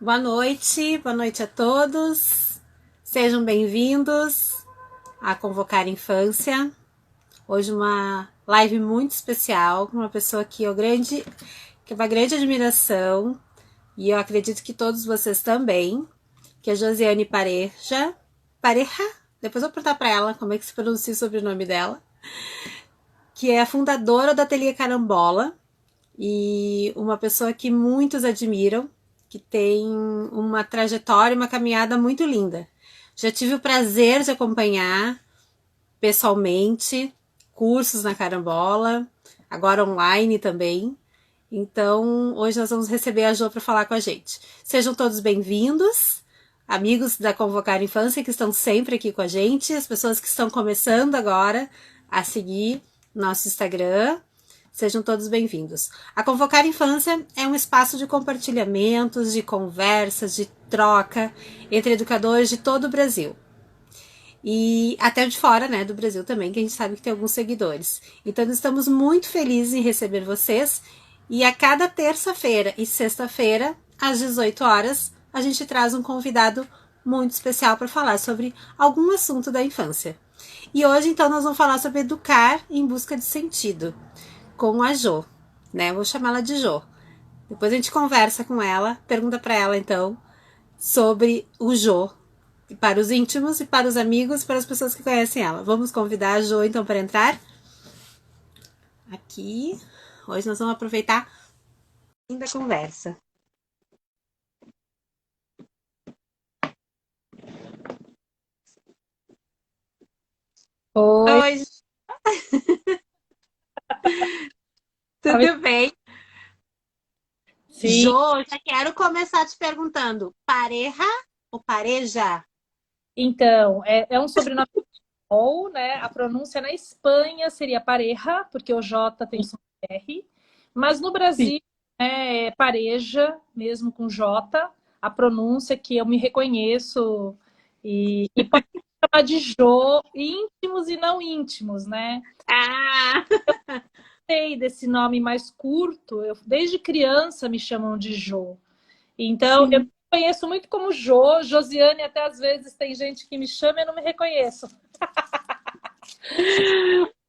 Boa noite a todos. Sejam bem-vindos a Convocar Infância. Hoje uma live muito especial com uma pessoa que é uma grande admiração e eu acredito que todos vocês também, que é Josiane Pareja. Pareja? Depois eu vou perguntar para ela como é que se pronuncia o sobrenome dela, que é a fundadora do Ateliê Carambola e uma pessoa que muitos admiram, que tem uma trajetória, uma caminhada muito linda. Já tive o prazer de acompanhar pessoalmente cursos na Carambola, agora online também. Então, hoje nós vamos receber a Jo para falar com a gente. Sejam todos bem-vindos, amigos da Convocar Infância que estão sempre aqui com a gente, as pessoas que estão começando agora a seguir nosso Instagram. Sejam todos bem-vindos. A Convocar Infância é um espaço de compartilhamentos, de conversas, de troca entre educadores de todo o Brasil. E até de fora, né, do Brasil também, que a gente sabe que tem alguns seguidores. Então, estamos muito felizes em receber vocês. E a cada terça-feira e sexta-feira, às 18 horas, a gente traz um convidado muito especial para falar sobre algum assunto da infância. E hoje, então, nós vamos falar sobre educar em busca de sentido, com a Jo, né? Vou chamá-la de Jo. Depois a gente conversa com ela, pergunta para ela, então, sobre o Jo, para os íntimos e para os amigos, para as pessoas que conhecem ela. Vamos convidar a Jo, então, para entrar aqui. Hoje nós vamos aproveitar a conversa. Oi, Oi, tava- tudo bem? sim, Jo, já quero começar te perguntando, pareja ou pareja? então, é um sobrenome espanhol, né? A pronúncia na Espanha seria Pareja, porque o J tem som de R, mas no Sim. Brasil é Pareja, mesmo com J, a pronúncia que eu me reconheço e pode chamar de Jo, íntimos e não íntimos, né? Ah, Sei desse nome mais curto, desde criança me chamam de Jo. Então, eu me sim. conheço muito como Jo, Josiane, até às vezes tem gente que me chama e eu não me reconheço.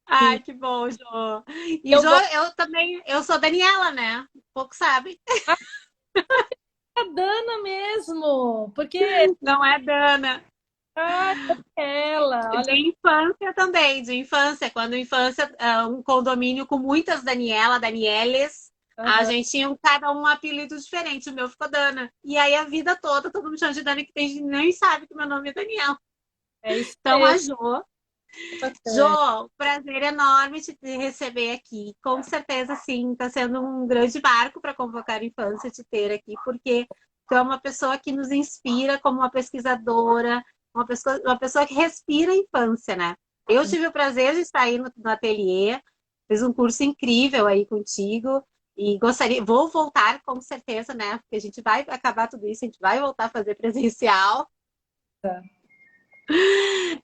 Ai, que bom, Jo. E Eu Jo, gosto eu também, eu sou Daniela, né? Pouco sabe. da Dana mesmo, porque Não é Dana. ela, De olha, infância também, de infância. Quando infância, um condomínio com muitas Daniela, Danieles, a aham, gente tinha cada um apelido diferente. O meu ficou Dana. E aí a vida toda, todo mundo chama de Dana, que tem gente que nem sabe que meu nome é Daniel. é isso Então, a mesmo, Jo. bastante. Jo, prazer enorme te receber aqui. Com certeza, sim, está sendo um grande marco para Convocar Infância te ter aqui, porque tu é uma pessoa que nos inspira como uma pesquisadora, uma pessoa que respira a infância, né? Eu tive o prazer de estar aí no ateliê, fiz um curso incrível aí contigo e gostaria, vou voltar com certeza, né? Porque a gente vai acabar tudo isso, a gente vai voltar a fazer presencial.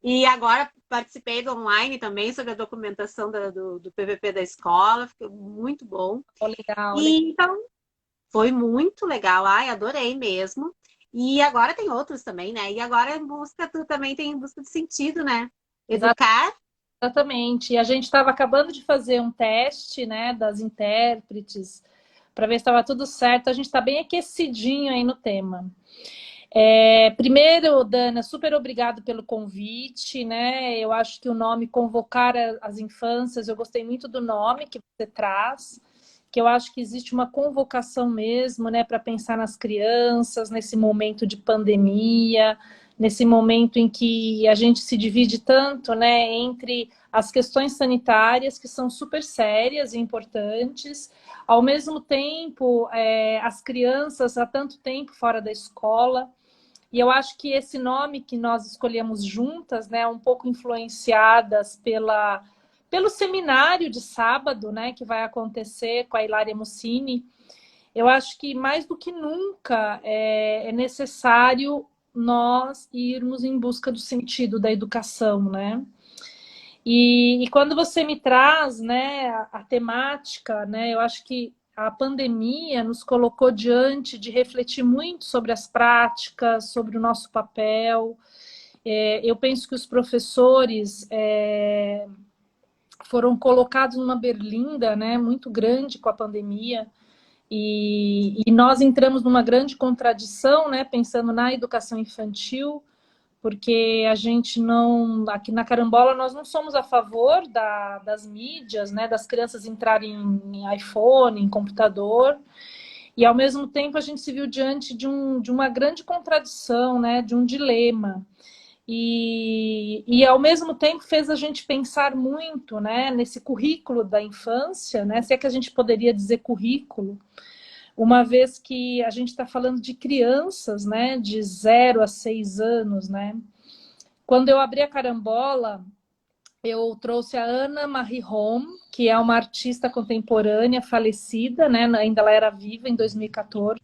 E agora participei do online também sobre a documentação do PVP da escola, ficou muito bom. Ó, legal, legal. E então foi muito legal, ai, adorei mesmo. E agora tem outros também, né? E agora em busca, tu também tem em busca de sentido, né? Educar. Exatamente. E a gente estava acabando de fazer um teste, né, das intérpretes, para ver se estava tudo certo. A gente está bem aquecidinho aí no tema. Primeiro, Dana, super obrigado pelo convite, né? Eu acho que o nome Convocar as Infâncias, eu gostei muito do nome que você traz, que eu acho que existe uma convocação mesmo, né, para pensar nas crianças, nesse momento de pandemia, nesse momento em que a gente se divide tanto, né, entre as questões sanitárias, que são super sérias e importantes, ao mesmo tempo, as crianças há tanto tempo fora da escola. E eu acho que esse nome que nós escolhemos juntas, né, um pouco influenciadas pelo seminário de sábado, né, que vai acontecer com a Hilária Mussini, eu acho que mais do que nunca é necessário nós irmos em busca do sentido da educação, né? E quando você me traz, né, a temática, né, eu acho que a pandemia nos colocou diante de refletir muito sobre as práticas, sobre o nosso papel. Eu penso que os professores foram colocados numa berlinda, né, muito grande com a pandemia, e nós entramos numa grande contradição, né, pensando na educação infantil, porque a gente não, aqui na Carambola, nós não somos a favor das mídias, né, das crianças entrarem em iPhone, em computador, e ao mesmo tempo a gente se viu diante de uma grande contradição, né, de um dilema. E ao mesmo tempo fez a gente pensar muito, né, nesse currículo da infância, né, se é que a gente poderia dizer currículo, uma vez que a gente está falando de crianças, né, de 0 a 6 anos, né. Quando eu abri a Carambola, eu trouxe a Ana Marie Home, que é uma artista contemporânea falecida, né, ainda ela era viva em 2014.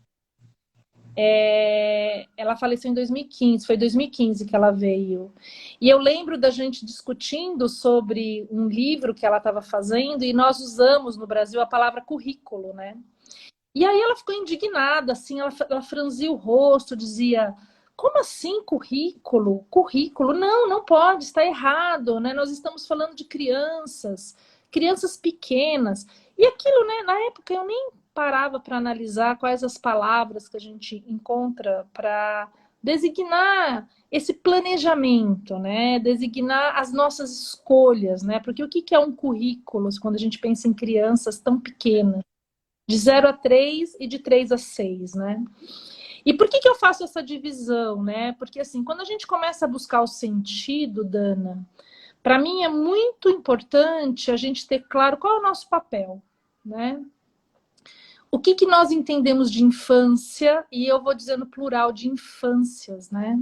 Ela faleceu em 2015, foi 2015 que ela veio. E eu lembro da gente discutindo sobre um livro que ela estava fazendo e nós usamos no Brasil a palavra currículo, né? E aí ela ficou indignada, assim, ela franzia o rosto, dizia: como assim currículo? Currículo? Não, não pode, está errado, né? Nós estamos falando de crianças, crianças pequenas. E aquilo, né, na época eu nem parava para analisar quais as palavras que a gente encontra para designar esse planejamento, né? Designar as nossas escolhas, né? Porque o que é um currículo quando a gente pensa em crianças tão pequenas? De 0 a 3 e de 3 a 6, né? E por que eu faço essa divisão, né? Porque, assim, quando a gente começa a buscar o sentido, Dana, para mim é muito importante a gente ter claro qual é o nosso papel, né? O que nós entendemos de infância, e eu vou dizer no plural de infâncias, né?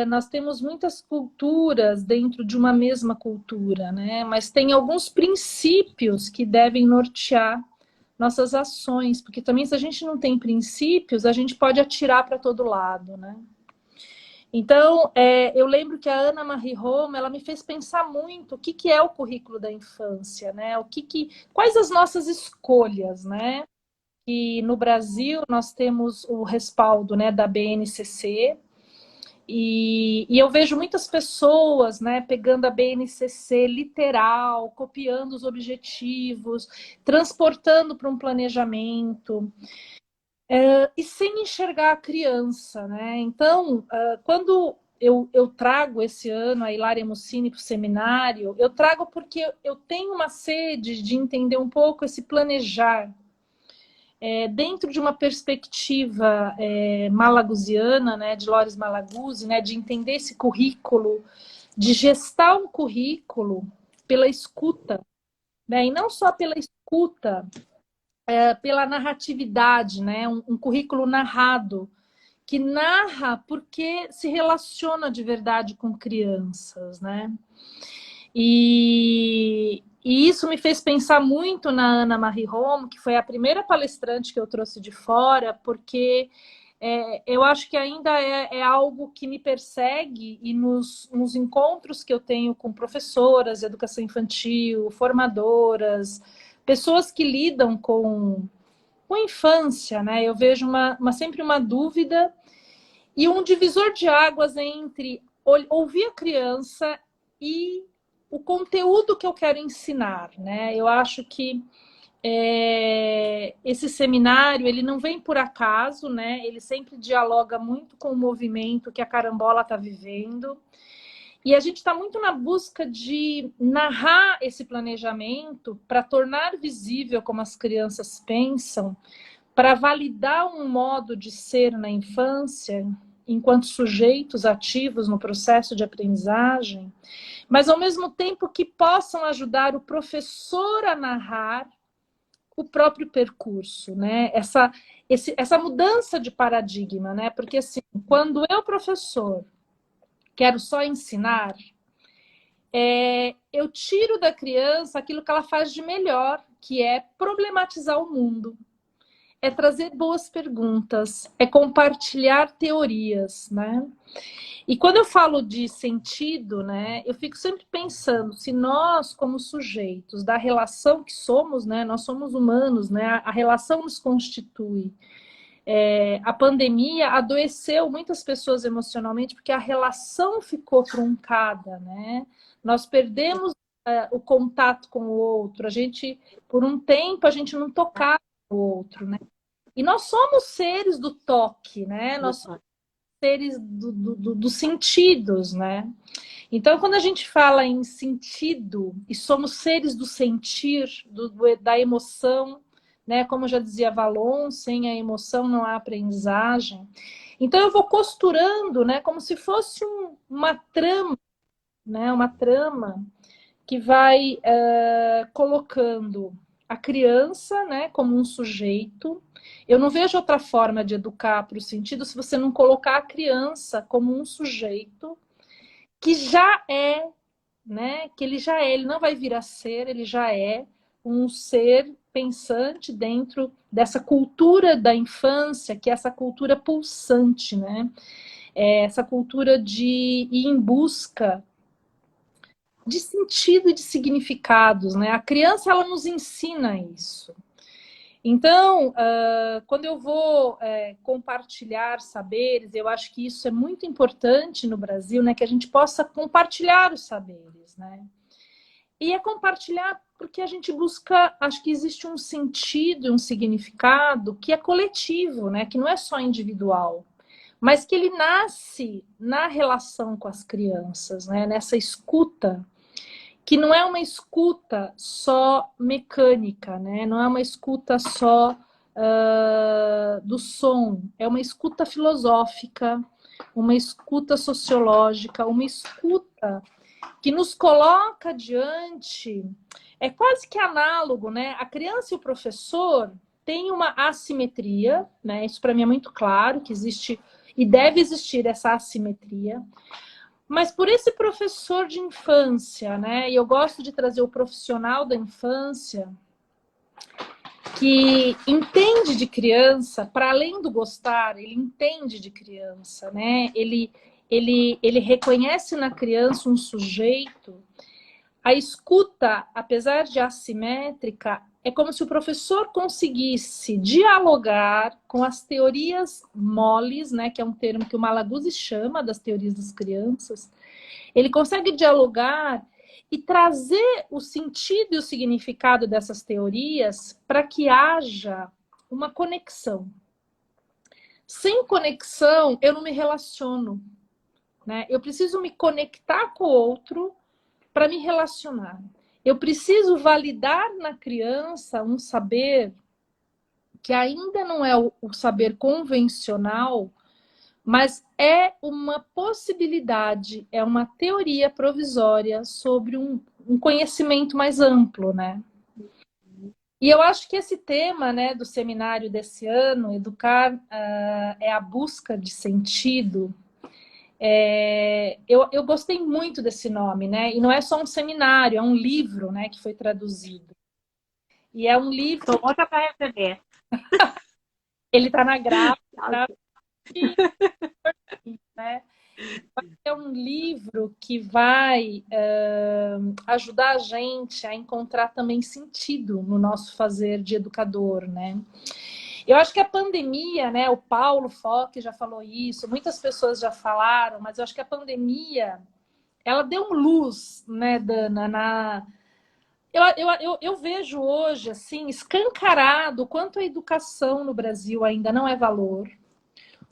Nós temos muitas culturas dentro de uma mesma cultura, né? Mas tem alguns princípios que devem nortear nossas ações, porque também se a gente não tem princípios, a gente pode atirar para todo lado, né? Então, eu lembro que a Ana Marie Home, ela me fez pensar muito o que é o currículo da infância, né? Quais as nossas escolhas, né? E no Brasil nós temos o respaldo, né, da BNCC, e eu vejo muitas pessoas, né, pegando a BNCC literal, copiando os objetivos, transportando para um planejamento, e sem enxergar a criança, né? Então, quando eu trago esse ano a Hilária Mussini para o seminário, eu trago porque eu tenho uma sede de entender um pouco esse planejar, dentro de uma perspectiva malaguziana, né, de Loris Malaguzzi, né, de entender esse currículo, de gestar um currículo pela escuta, né, e não só pela escuta, pela narratividade, né, um currículo narrado, que narra porque se relaciona de verdade com crianças, né? E isso me fez pensar muito na Ana Marie Home, que foi a primeira palestrante que eu trouxe de fora, porque eu acho que ainda é algo que me persegue e nos encontros que eu tenho com professoras de educação infantil, formadoras, pessoas que lidam com a infância, né? Eu vejo sempre uma dúvida e um divisor de águas entre ouvir a criança e o conteúdo que eu quero ensinar, né? Eu acho que esse seminário, ele não vem por acaso, né? Ele sempre dialoga muito com o movimento que a Carambola está vivendo. E a gente está muito na busca de narrar esse planejamento para tornar visível como as crianças pensam, para validar um modo de ser na infância, enquanto sujeitos ativos no processo de aprendizagem, mas ao mesmo tempo que possam ajudar o professor a narrar o próprio percurso, né? Essa mudança de paradigma, né? Porque assim, quando eu, professor, quero só ensinar, eu tiro da criança aquilo que ela faz de melhor, que é problematizar o mundo. é trazer boas perguntas, é compartilhar teorias, né? E quando eu falo de sentido, né, eu fico sempre pensando se nós, como sujeitos da relação que somos, né, nós somos humanos, né, a relação nos constitui. A pandemia adoeceu muitas pessoas emocionalmente porque a relação ficou truncada, né? Nós perdemos o contato com o outro, a gente, por um tempo, a gente não tocava o outro, né? E nós somos seres do toque, né? Nós somos seres dos sentidos, né? Então, quando a gente fala em sentido, e somos seres do sentir, da emoção, né? Como já dizia Valon, sem a emoção não há aprendizagem. Então, eu vou costurando, né? Como se fosse uma trama, né? Uma trama que vai colocando a criança, né, como um sujeito. Eu não vejo outra forma de educar para o sentido se você não colocar a criança como um sujeito que já é, né, que ele não vai vir a ser, ele já é um ser pensante dentro dessa cultura da infância, que é essa cultura pulsante, né? Essa cultura de ir em busca de sentido e de significados, né? A criança, ela nos ensina isso. Então, quando eu vou compartilhar saberes, eu acho que isso é muito importante no Brasil, né? Que a gente possa compartilhar os saberes, né? E é compartilhar porque a gente busca, acho que existe um sentido, um significado que é coletivo, né? Que não é só individual, mas que ele nasce na relação com as crianças, né? Nessa escuta, que não é uma escuta só mecânica, né? Não é uma escuta só do som, é uma escuta filosófica, uma escuta sociológica, uma escuta que nos coloca diante, é quase que análogo, né? A criança e o professor têm uma assimetria, né? Isso para mim é muito claro, que existe e deve existir essa assimetria. Mas por esse professor de infância, né? E eu gosto de trazer o profissional da infância que entende de criança, para além do gostar, ele entende de criança, né? Ele reconhece na criança um sujeito. A escuta, apesar de assimétrica, é como se o professor conseguisse dialogar com as teorias moles, né, que é um termo que o Malaguzzi chama das teorias das crianças. Ele consegue dialogar e trazer o sentido e o significado dessas teorias para que haja uma conexão. Sem conexão, eu não me relaciono, né? Eu preciso me conectar com o outro para me relacionar. Eu preciso validar na criança um saber que ainda não é o saber convencional, mas é uma possibilidade, é uma teoria provisória sobre um conhecimento mais amplo, né? E eu acho que esse tema, né, do seminário desse ano, Educar é a busca de sentido, eu gostei muito desse nome, né? E não é só um seminário, é um livro, né, que foi traduzido. E é um livro... Tô louca para receber. Ele está na gráfica, né? É um livro que vai ajudar a gente a encontrar também sentido no nosso fazer de educador, né? Eu acho que a pandemia, né? O Paulo Fock já falou isso, muitas pessoas já falaram, mas eu acho que a pandemia, ela deu luz, né, Dana, eu vejo hoje, assim, escancarado o quanto a educação no Brasil ainda não é valor,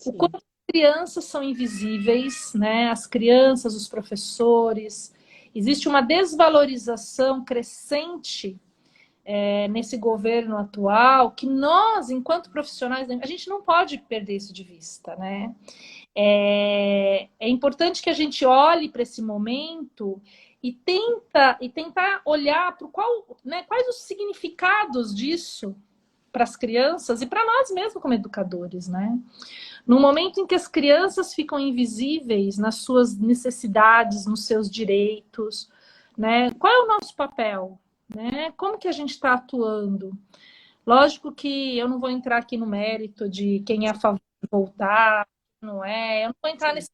o quanto as crianças são invisíveis, né? As crianças, os professores. Existe uma desvalorização crescente nesse governo atual que nós, enquanto profissionais, a gente não pode perder isso de vista, né? É importante que a gente olhe para esse momento e tentar olhar para quais os significados disso para as crianças e para nós mesmos como educadores, né? No momento em que as crianças ficam invisíveis nas suas necessidades, nos seus direitos, né? Qual é o nosso papel? Né? Como que a gente está atuando? Lógico que eu não vou entrar aqui no mérito de quem é a favor de voltar, não é, eu não vou entrar Sim, nesse.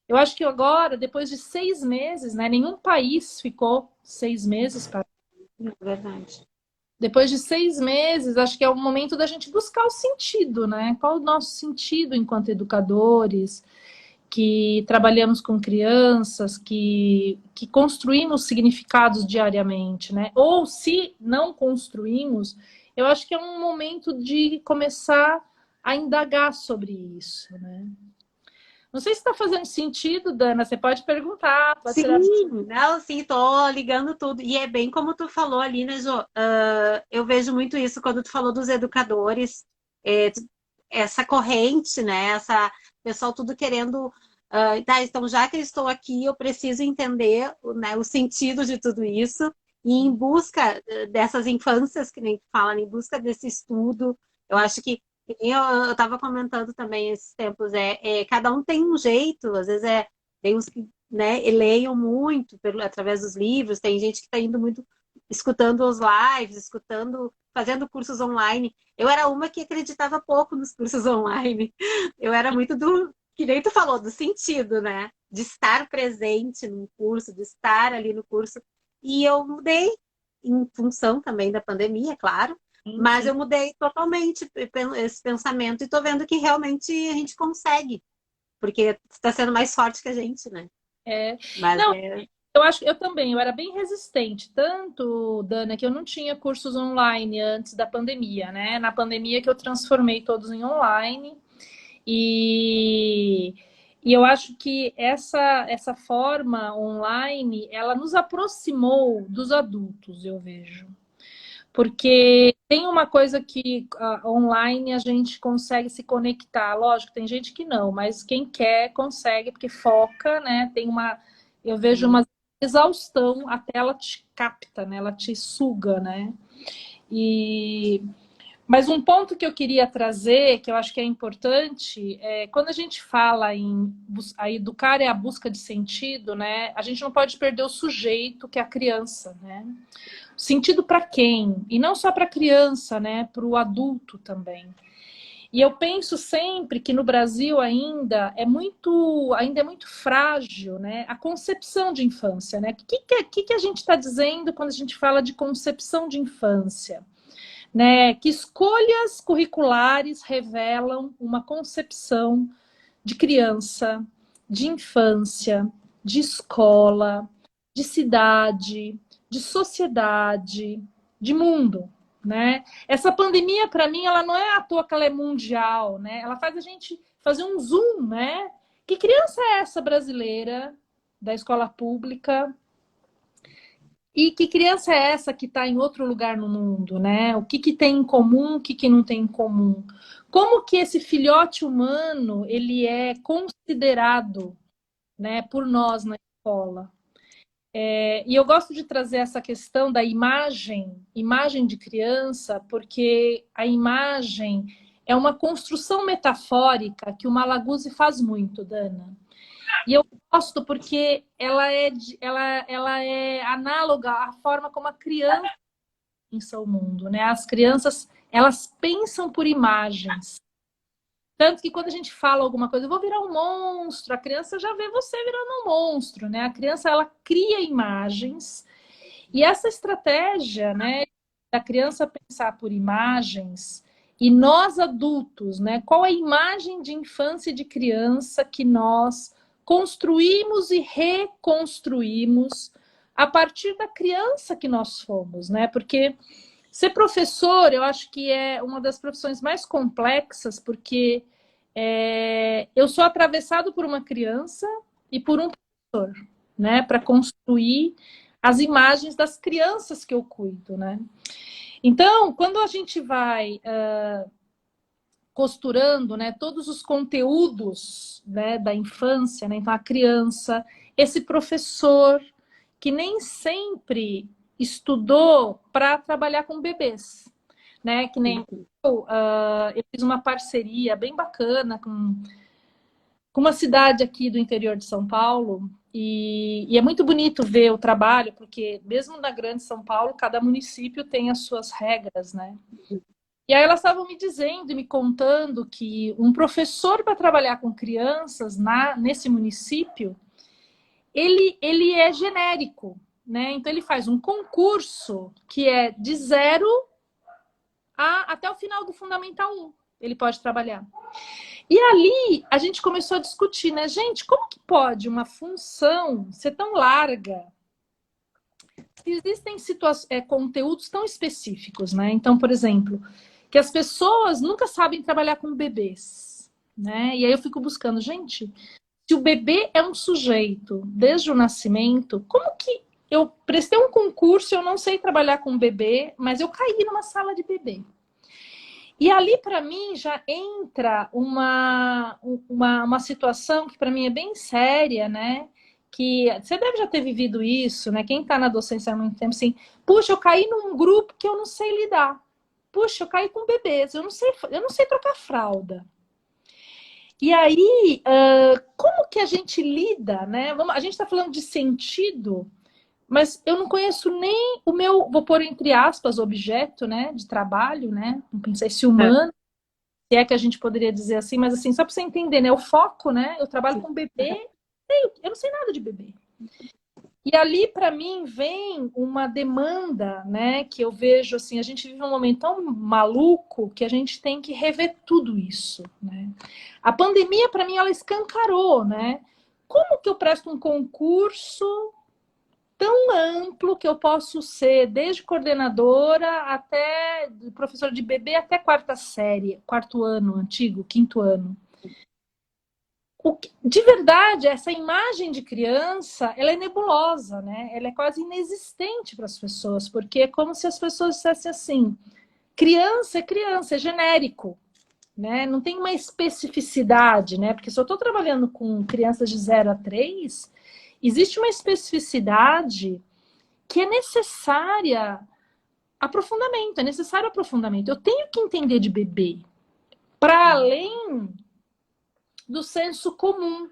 Eu acho que agora, depois de 6 meses, né, nenhum país ficou 6 meses para. é verdade. Depois de 6 meses, acho que é o momento da gente buscar o sentido, né? Qual o nosso sentido enquanto educadores, que trabalhamos com crianças, que construímos significados diariamente, né? Ou se não construímos, eu acho que é um momento de começar a indagar sobre isso, né? Não sei se está fazendo sentido, Dana. Você pode perguntar, pode tirar. Sim, não, sim, tô ligando tudo. E é bem como tu falou ali, né, Jô? Eu vejo muito isso quando tu falou dos educadores, essa corrente, né? Essa pessoal tudo querendo. Tá, então, já que eu estou aqui, eu preciso entender, né, o sentido de tudo isso, e em busca dessas infâncias, que nem tu fala, em busca desse estudo. Eu acho que nem eu estava comentando também esses tempos, cada um tem um jeito, às vezes tem uns que, né, leiam muito através dos livros, tem gente que está indo muito escutando os lives, escutando, fazendo cursos online. Eu era uma que acreditava pouco nos cursos online. Eu era muito que nem tu falou, do sentido, né? De estar presente no curso, de estar ali no curso. E eu mudei em função também da pandemia, é claro, Sim, mas sim. eu mudei totalmente esse pensamento e estou vendo que realmente a gente consegue, porque está sendo mais forte que a gente, né? É. Mas Não, eu acho que eu também, eu era bem resistente, tanto, Dana, que eu não tinha cursos online antes da pandemia, né? Na pandemia que eu transformei todos em online e, e eu acho que essa forma online, ela nos aproximou dos adultos, eu vejo. Porque tem uma coisa que online a gente consegue se conectar. Lógico, tem gente que não, mas quem quer consegue, porque foca, né? Eu vejo uma exaustão, até ela te capta, né? Ela te suga, né? E mas um ponto que eu queria trazer, que eu acho que é importante, é quando a gente fala em a educar é a busca de sentido, né? A gente não pode perder o sujeito, que é a criança, né? Sentido para quem? E não só para a criança, né? Para o adulto também. E eu penso sempre que no Brasil ainda é muito frágil, né? A concepção de infância, né? O que a gente está dizendo quando a gente fala de concepção de infância? Né? Que escolhas curriculares revelam uma concepção de criança, de infância, de escola, de cidade, de sociedade, de mundo, né? Essa pandemia, para mim, ela não é à toa que ela é mundial, né? Ela faz a gente fazer um zoom, né? Que criança é essa brasileira da escola pública? E que criança é essa que está em outro lugar no mundo, né? O que tem em comum, o que não tem em comum? Como que esse filhote humano ele é considerado, né, por nós na escola? E eu gosto de trazer essa questão da imagem de criança, porque a imagem é uma construção metafórica que o Malaguzzi faz muito, Dana. E eu gosto porque ela é análoga à forma como a criança pensa o mundo, né? As crianças, elas pensam por imagens. Tanto que quando a gente fala alguma coisa, eu vou virar um monstro, a criança já vê você virando um monstro, né? A criança, ela cria imagens. E essa estratégia, né, da criança pensar por imagens, e nós adultos, né, qual é a imagem de infância e de criança que nós construímos e reconstruímos a partir da criança que nós fomos, né? Porque ser professor, eu acho que é uma das profissões mais complexas, porque eu sou atravessado por uma criança e por um professor, né, para construir as imagens das crianças que eu cuido, né? Então, quando a gente vai costurando, né, todos os conteúdos, né, da infância, né, então a criança, esse professor que nem sempre estudou para trabalhar com bebês, né, que nem eu fiz uma parceria bem bacana com com uma cidade aqui do interior de São Paulo, e é muito bonito ver o trabalho, porque mesmo na grande São Paulo, cada município tem as suas regras, né? E aí elas estavam me dizendo e me contando que um professor para trabalhar com crianças nesse município, ele é genérico, né? Então ele faz um concurso que é de 0 até o final do Fundamental 1. Ele pode trabalhar. E ali a gente começou a discutir, né? Gente, como que pode uma função ser tão larga? Existem conteúdos tão específicos, né? Então, por exemplo, que as pessoas nunca sabem trabalhar com bebês, né? E aí eu fico buscando, gente, se o bebê é um sujeito desde o nascimento, como que eu prestei um concurso e eu não sei trabalhar com bebê, mas eu caí numa sala de bebê? E ali, para mim, já entra uma situação que para mim é bem séria, né? Que você deve já ter vivido isso, né? Quem está na docência há muito tempo, assim, puxa, eu caí num grupo que eu não sei lidar. Puxa, eu caí com bebês, eu não sei trocar fralda. E aí, como que a gente lida, né? A gente está falando de sentido, mas eu não conheço nem o meu, vou pôr entre aspas, objeto, né, de trabalho, né? Não pensei se humano, se é que a gente poderia dizer assim, mas assim, só para você entender, né? O foco, né? Eu trabalho com bebê, eu não sei nada de bebê. E ali, para mim, vem uma demanda, né? Que eu vejo assim, a gente vive um momento tão maluco que a gente tem que rever tudo isso, né? A pandemia, para mim, ela escancarou, né? Como que eu presto um concurso tão amplo que eu posso ser desde coordenadora até professora de bebê até quarta série, quarto ano, antigo, quinto ano. De verdade, essa imagem de criança, ela é nebulosa, né? Ela é quase inexistente para as pessoas, porque é como se as pessoas dissessem assim, criança, é genérico, né? Não tem uma especificidade, né? Porque se eu estou trabalhando com crianças de 0 a 3, existe uma especificidade que é necessária aprofundamento, é necessário aprofundamento. Eu tenho que entender de bebê para além do senso comum.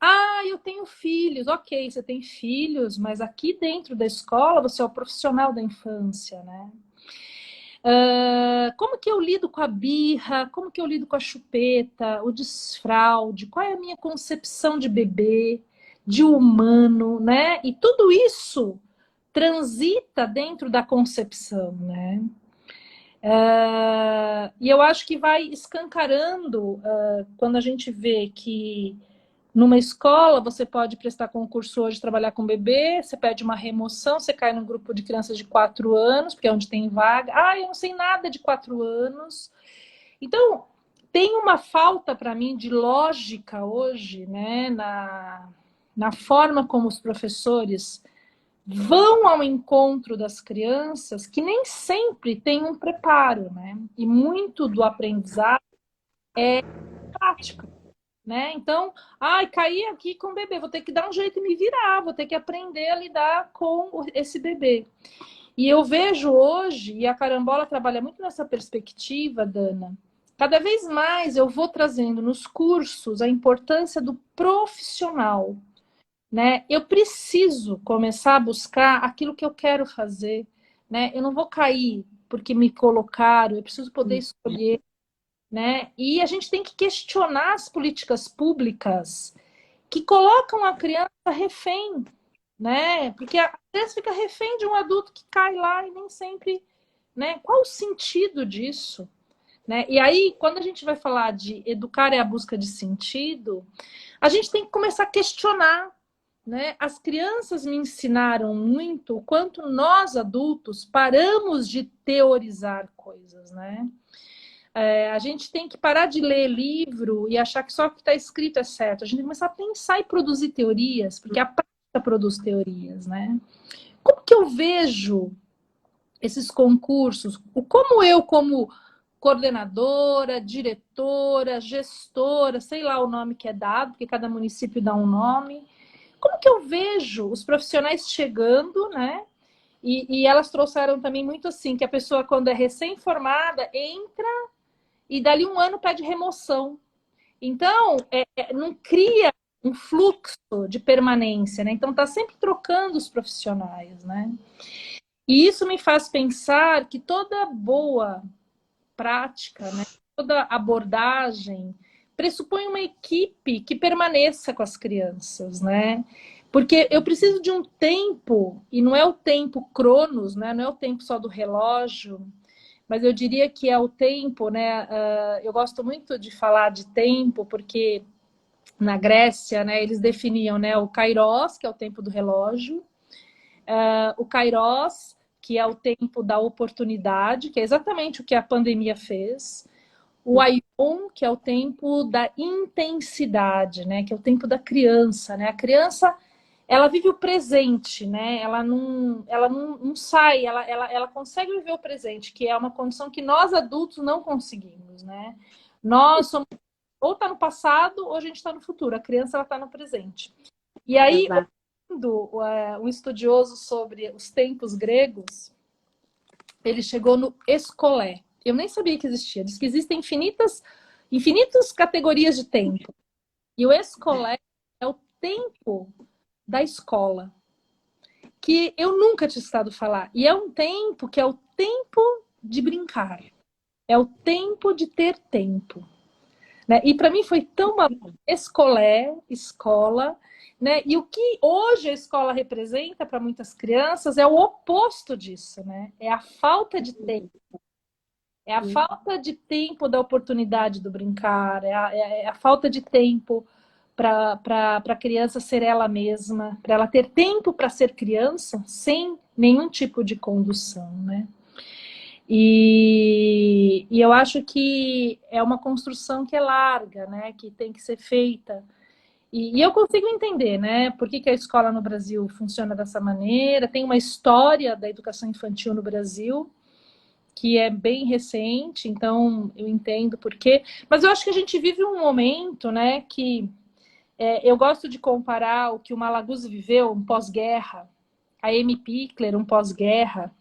Ah, eu tenho filhos. Ok, você tem filhos, mas aqui dentro da escola você é o profissional da infância, né? Como que eu lido com a birra? Como que eu lido com a chupeta? O desfraude? Qual é a minha concepção de bebê, de humano, né? E tudo isso transita dentro da concepção, né? E eu acho que vai escancarando quando a gente vê que numa escola você pode prestar concurso hoje, trabalhar com bebê, você pede uma remoção, você cai num grupo de crianças de 4 anos, porque é onde tem vaga. Ah, eu não sei nada de 4 anos. Então, tem uma falta para mim de lógica hoje, né, na forma como os professores vão ao encontro das crianças, que nem sempre tem um preparo, né? E muito do aprendizado é prático, né? Então, caí aqui com o bebê, vou ter que dar um jeito e me virar, vou ter que aprender a lidar com esse bebê. E eu vejo hoje, e a Carambola trabalha muito nessa perspectiva, Dana, cada vez mais eu vou trazendo nos cursos a importância do profissional, né? Eu preciso começar a buscar aquilo que eu quero fazer, né? Eu não vou cair porque me colocaram, eu preciso poder escolher, né? E a gente tem que questionar as políticas públicas que colocam a criança refém, né? Porque a criança fica refém de um adulto que cai lá e nem sempre, né? Qual o sentido disso? Né? E aí, quando a gente vai falar de educar é a busca de sentido, a gente tem que começar a questionar, né? As crianças me ensinaram muito o quanto nós adultos paramos de teorizar coisas, né? A gente tem que parar de ler livro e achar que só o que está escrito é certo. A gente tem que começar a pensar e produzir teorias, porque a prática produz teorias, né? Como que eu vejo esses concursos? Como eu, como coordenadora, diretora, gestora, sei lá o nome que é dado, porque cada município dá um nome. Como que eu vejo os profissionais chegando, né? E elas trouxeram também muito assim, que a pessoa, quando é recém-formada, entra e dali um ano pede remoção. Então, não cria um fluxo de permanência, né? Então, está sempre trocando os profissionais, né? E isso me faz pensar que toda boa prática, né? Toda abordagem pressupõe uma equipe que permaneça com as crianças, né? Porque eu preciso de um tempo, e não é o tempo cronos, né? Não é o tempo só do relógio, mas eu diria que é o tempo, né? Eu gosto muito de falar de tempo, porque na Grécia, né, eles definiam, né, o kairos, que é o tempo do relógio, o kairos, que é o tempo da oportunidade, que é exatamente o que a pandemia fez, o aion, que é o tempo da intensidade, né, que é o tempo da criança, né? A criança, ela vive o presente, né? Ela não sai, ela consegue viver o presente, que é uma condição que nós adultos não conseguimos, né? Nós somos ou está no passado ou a gente está no futuro. A criança ela está no presente. E aí, Exato. ouvindo um estudioso sobre os tempos gregos, ele chegou no escolé. Eu nem sabia que existia. Diz que existem infinitas categorias de tempo. E o escolé é o tempo da escola, que eu nunca tinha estado falar. E é um tempo que é o tempo de brincar. É o tempo de ter tempo. Né? E para mim foi tão uma escola, né? E o que hoje a escola representa para muitas crianças é o oposto disso, né? É a falta de tempo. É a falta de tempo da oportunidade do brincar, é a falta de tempo para a criança ser ela mesma, para ela ter tempo para ser criança sem nenhum tipo de condução, né? E eu acho que é uma construção que é larga, né? Que tem que ser feita. E eu consigo entender, né? Por que a escola no Brasil funciona dessa maneira. Tem uma história da educação infantil no Brasil que é bem recente, então eu entendo por quê. Mas eu acho que a gente vive um momento, né? Que eu gosto de comparar o que o Malaguzzi viveu, um pós-guerra, a Amy Pickler, um pós-guerra,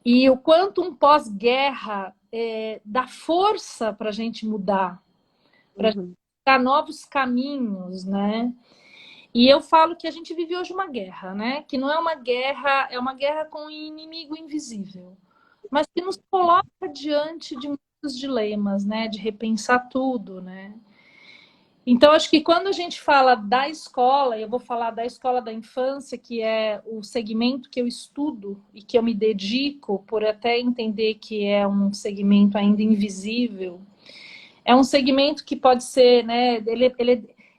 e o quanto um pós-guerra dá força para a gente mudar, para a gente Uhum. dar novos caminhos, né? E eu falo que a gente vive hoje uma guerra, né? Que não é uma guerra, é uma guerra com um inimigo invisível, mas que nos coloca diante de muitos dilemas, né? De repensar tudo, né? Então, acho que quando a gente fala da escola, eu vou falar da escola da infância, que é o segmento que eu estudo e que eu me dedico, por até entender que é um segmento ainda invisível. É um segmento que pode ser, né?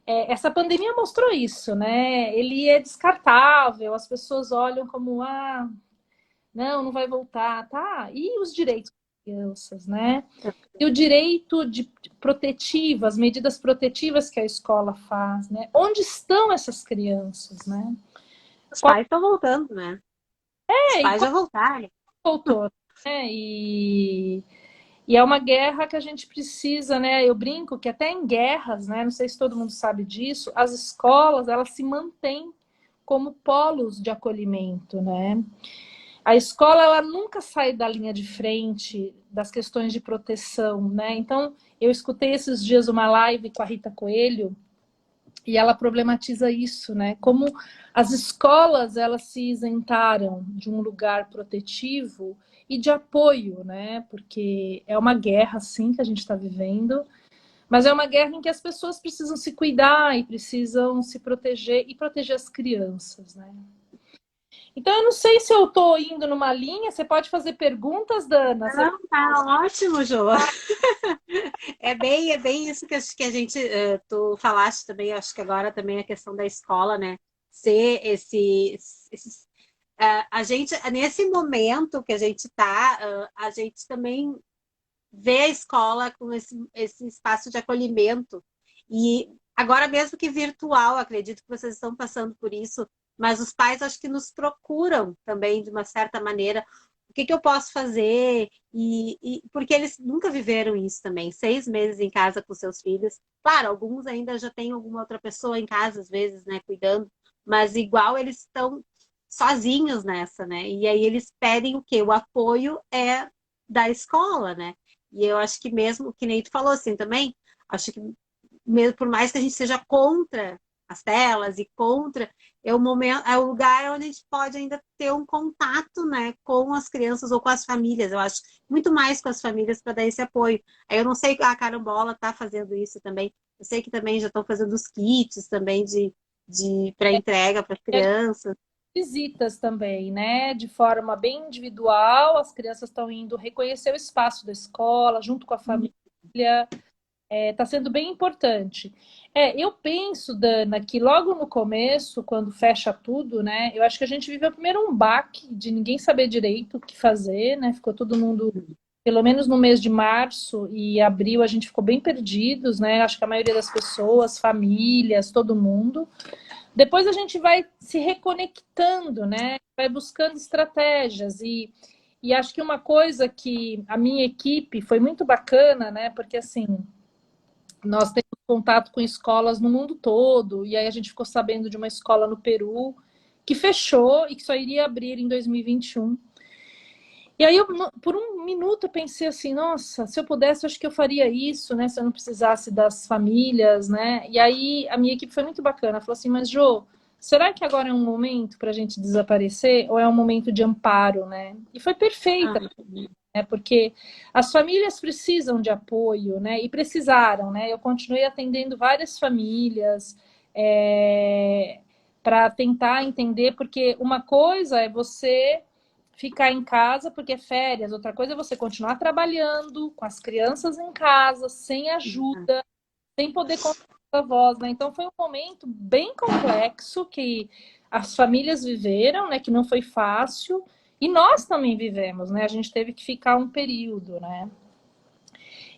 Essa pandemia mostrou isso, né? Ele é descartável, as pessoas olham como, não vai voltar, tá? E os direitos das crianças, né? E o direito de protetivo, as medidas protetivas que a escola faz, né? Onde estão essas crianças, né? Os Qual pais estão voltando, né? Os e pais qual já voltaram. voltou, né? E é uma guerra que a gente precisa, né? Eu brinco que até em guerras, né? Não sei se todo mundo sabe disso, as escolas, elas se mantêm como polos de acolhimento, né? A escola, ela nunca sai da linha de frente das questões de proteção, né? Então, eu escutei esses dias uma live com a Rita Coelho e ela problematiza isso, né? Como as escolas, elas se isentaram de um lugar protetivo e de apoio, né? Porque é uma guerra, sim, que a gente está vivendo, mas é uma guerra em que as pessoas precisam se cuidar e precisam se proteger e proteger as crianças, né? Então, eu não sei se eu estou indo numa linha. Você pode fazer perguntas, Dana? Você... Não, tá ótimo, Jô. É bem isso que acho que a gente, tu falaste também, acho que agora também a questão da escola, né? Ser esse a gente, nesse momento que a gente tá, a gente também vê a escola com esse espaço de acolhimento. E agora mesmo que virtual, acredito que vocês estão passando por isso, mas os pais acho que nos procuram também de uma certa maneira. O que eu posso fazer? Porque eles nunca viveram isso também, 6 meses em casa com seus filhos. Claro, alguns ainda já têm alguma outra pessoa em casa, às vezes, né, cuidando, mas igual eles estão sozinhos nessa, né? E aí eles pedem o quê? O apoio é da escola, né? E eu acho que mesmo, que nem tu falou assim também, Acho que mesmo por mais que a gente seja contra as telas e contra, é o momento, é o lugar onde a gente pode ainda ter um contato, né, com as crianças ou com as famílias. Eu acho muito mais com as famílias para dar esse apoio. Aí eu não sei, a Carambola está fazendo isso também. Eu sei que também já estão fazendo os kits também de para entrega para as E a gente crianças. visitas também, né? De forma bem individual, as crianças estão indo reconhecer o espaço da escola, junto com a família. Está sendo bem importante. Eu penso, Dana, que logo no começo, quando fecha tudo, né? Eu acho que a gente viveu primeiro um baque de ninguém saber direito o que fazer, né? Ficou todo mundo, pelo menos no mês de março e abril, a gente ficou bem perdidos, né? Acho que a maioria das pessoas, famílias, todo mundo. Depois a gente vai se reconectando, né? Vai buscando estratégias e acho que uma coisa que a minha equipe foi muito bacana, né? Porque assim, nós temos contato com escolas no mundo todo, e aí a gente ficou sabendo de uma escola no Peru que fechou e que só iria abrir em 2021. E aí, eu, por um minuto, eu pensei assim, nossa, se eu pudesse, eu acho que eu faria isso, né? Se eu não precisasse das famílias, né? E aí, a minha equipe foi muito bacana. Falou assim, mas, Jô, será que agora é um momento para a gente desaparecer ou é um momento de amparo, né? E foi perfeita, Ah, né? Porque as famílias precisam de apoio, né? E precisaram, né? Eu continuei atendendo várias famílias para tentar entender, porque uma coisa é você ficar em casa porque é férias, outra coisa é você continuar trabalhando com as crianças em casa, sem ajuda, sem poder contar a voz, né? Então foi um momento bem complexo que as famílias viveram, né? Que não foi fácil. E nós também vivemos, né? A gente teve que ficar um período, né?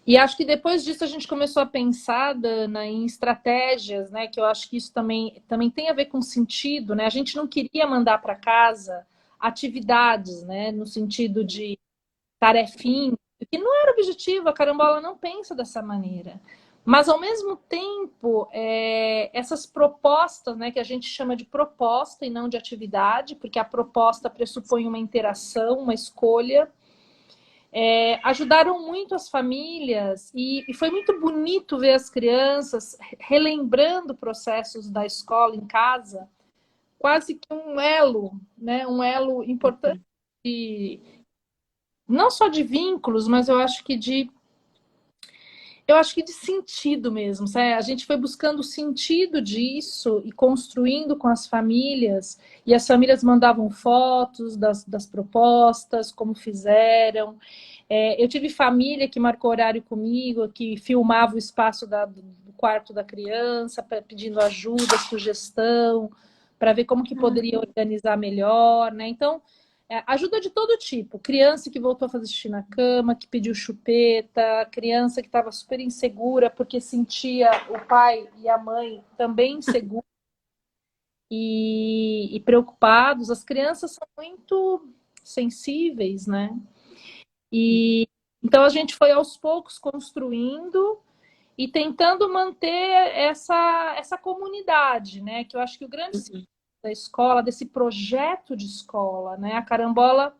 E acho que depois disso a gente começou a pensar, Dana, em estratégias, né? Que eu acho que isso também tem a ver com sentido, né? A gente não queria mandar para casa atividades, né? No sentido de tarefinha, que não era objetivo, a carambola não pensa dessa maneira. Mas, ao mesmo tempo, essas propostas, né, que a gente chama de proposta e não de atividade, porque a proposta pressupõe uma interação, uma escolha, ajudaram muito as famílias e foi muito bonito ver as crianças relembrando processos da escola em casa, quase que um elo, né, um elo importante, não só de vínculos, mas eu acho que de sentido mesmo, sabe? A gente foi buscando o sentido disso e construindo com as famílias, e as famílias mandavam fotos das propostas, como fizeram. Eu tive família que marcou horário comigo, que filmava o espaço do quarto da criança, pedindo ajuda, sugestão, para ver como que poderia organizar melhor, né? Então, ajuda de todo tipo. Criança que voltou a fazer xixi na cama, que pediu chupeta, criança que estava super insegura porque sentia o pai e a mãe também inseguros e preocupados. As crianças são muito sensíveis, né? E então a gente foi aos poucos construindo e tentando manter essa comunidade, né? Que eu acho que o grande da escola, desse projeto de escola, né? A Carambola,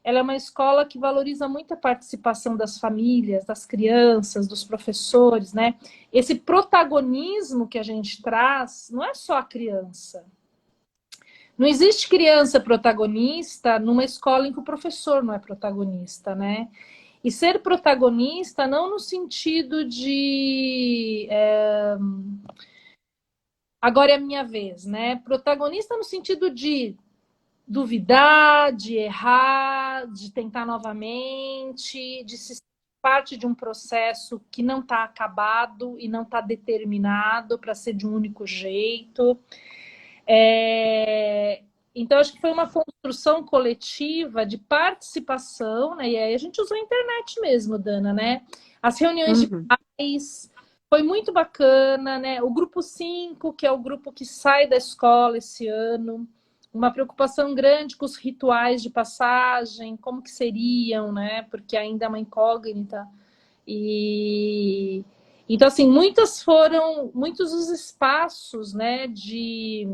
ela é uma escola que valoriza muito a participação das famílias, das crianças, dos professores, né? Esse protagonismo que a gente traz não é só a criança. Não existe criança protagonista numa escola em que o professor não é protagonista, né? E ser protagonista não no sentido de agora é a minha vez, né? Protagonista no sentido de duvidar, de errar, de tentar novamente, de se sentir parte de um processo que não está acabado e não está determinado para ser de um único jeito. Então, acho que foi uma construção coletiva de participação, né? E aí a gente usou a internet mesmo, Dana, né? As reuniões de pais, foi muito bacana, né? O grupo 5, que é o grupo que sai da escola esse ano, uma preocupação grande com os rituais de passagem, como que seriam, né? Porque ainda é uma incógnita. E então, assim, muitos os espaços, né, de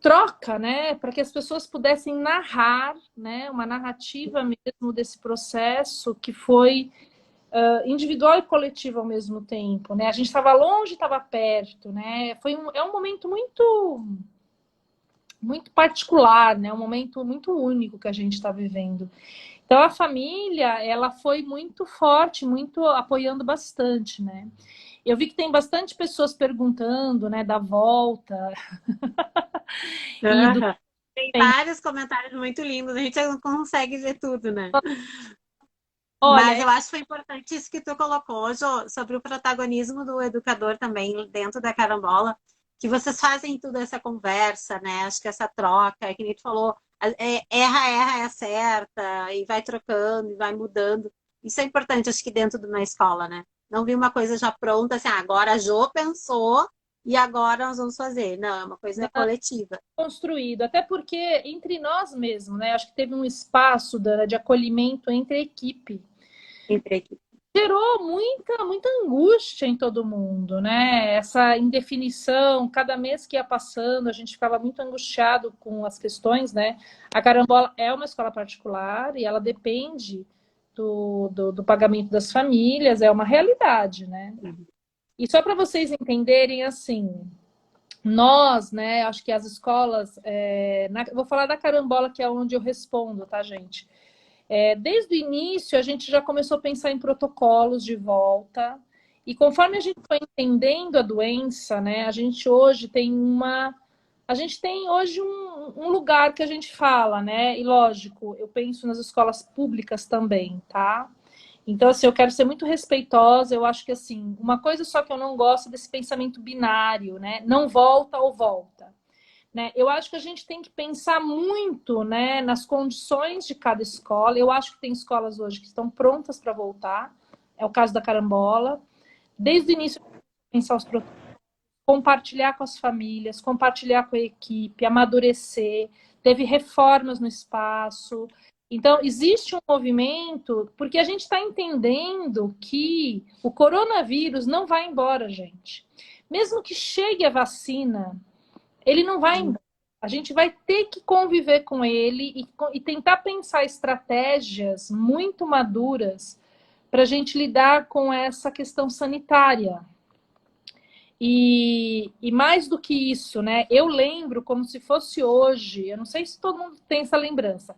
troca, né, para que as pessoas pudessem narrar, né, uma narrativa mesmo desse processo que foi individual e coletiva ao mesmo tempo, né? A gente estava longe, estava perto, né? É um momento muito particular, né? Um momento muito único que a gente está vivendo. Então a família, ela foi muito forte, muito apoiando bastante, né? Eu vi que tem bastante pessoas perguntando, né, da volta e do Aham. Tem vários comentários muito lindos, a gente não consegue ver tudo, né? Mas olha, eu acho que foi importante isso que tu colocou, Jô, sobre o protagonismo do educador também dentro da carambola, que vocês fazem toda essa conversa, né? Acho que essa troca, que nem tu falou, erra, acerta, e vai trocando, e vai mudando. Isso é importante, acho que dentro de uma escola, né? Não vi uma coisa já pronta, assim, agora a Jô pensou e agora nós vamos fazer. Não, é uma coisa coletiva. construído, até porque entre nós mesmos, né? Acho que teve um espaço, Dana, de acolhimento entre a equipe. Entre equipes. Gerou muita angústia em todo mundo, né? Essa indefinição, cada mês que ia passando, a gente ficava muito angustiado com as questões, né? A Carambola é uma escola particular e ela depende do pagamento das famílias, é uma realidade, né? E só para vocês entenderem, assim, nós, né, acho que as escolas, vou falar da Carambola, que é onde eu respondo, tá, gente? Desde o início, a gente já começou a pensar em protocolos de volta. E conforme a gente foi entendendo a doença, né, a gente tem hoje um lugar que a gente fala, né? E lógico, eu penso nas escolas públicas também, tá? Então, assim, eu quero ser muito respeitosa. Eu acho que, assim, uma coisa só que eu não gosto é desse pensamento binário, né? Não volta ou volta. Né? Eu acho que a gente tem que pensar muito, né, nas condições de cada escola. Eu acho que tem escolas hoje que estão prontas para voltar. É o caso da Carambola. Desde o início, pensar os protocolos, compartilhar com as famílias, compartilhar com a equipe, amadurecer. Teve reformas no espaço. Então, existe um movimento, porque a gente está entendendo que o coronavírus não vai embora, gente. Mesmo que chegue a vacina, ele não vai embora. A gente vai ter que conviver com ele e tentar pensar estratégias muito maduras para a gente lidar com essa questão sanitária. E mais do que isso, né? Eu lembro como se fosse hoje, eu não sei se todo mundo tem essa lembrança,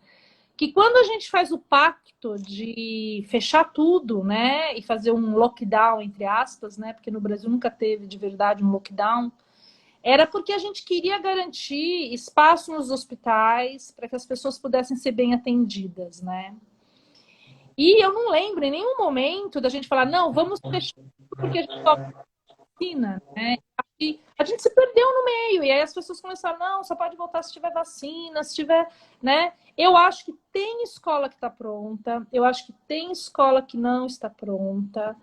que quando a gente faz o pacto de fechar tudo, né, e fazer um lockdown, entre aspas, né, porque no Brasil nunca teve de verdade um lockdown, era porque a gente queria garantir espaço nos hospitais para que as pessoas pudessem ser bem atendidas, né? E eu não lembro em nenhum momento da gente falar, não, vamos fechar porque a gente só vacina, né? E a gente se perdeu no meio, e aí as pessoas começaram, não, só pode voltar se tiver vacina, se tiver, né? Eu acho que tem escola que está pronta, eu acho que tem escola que não está pronta.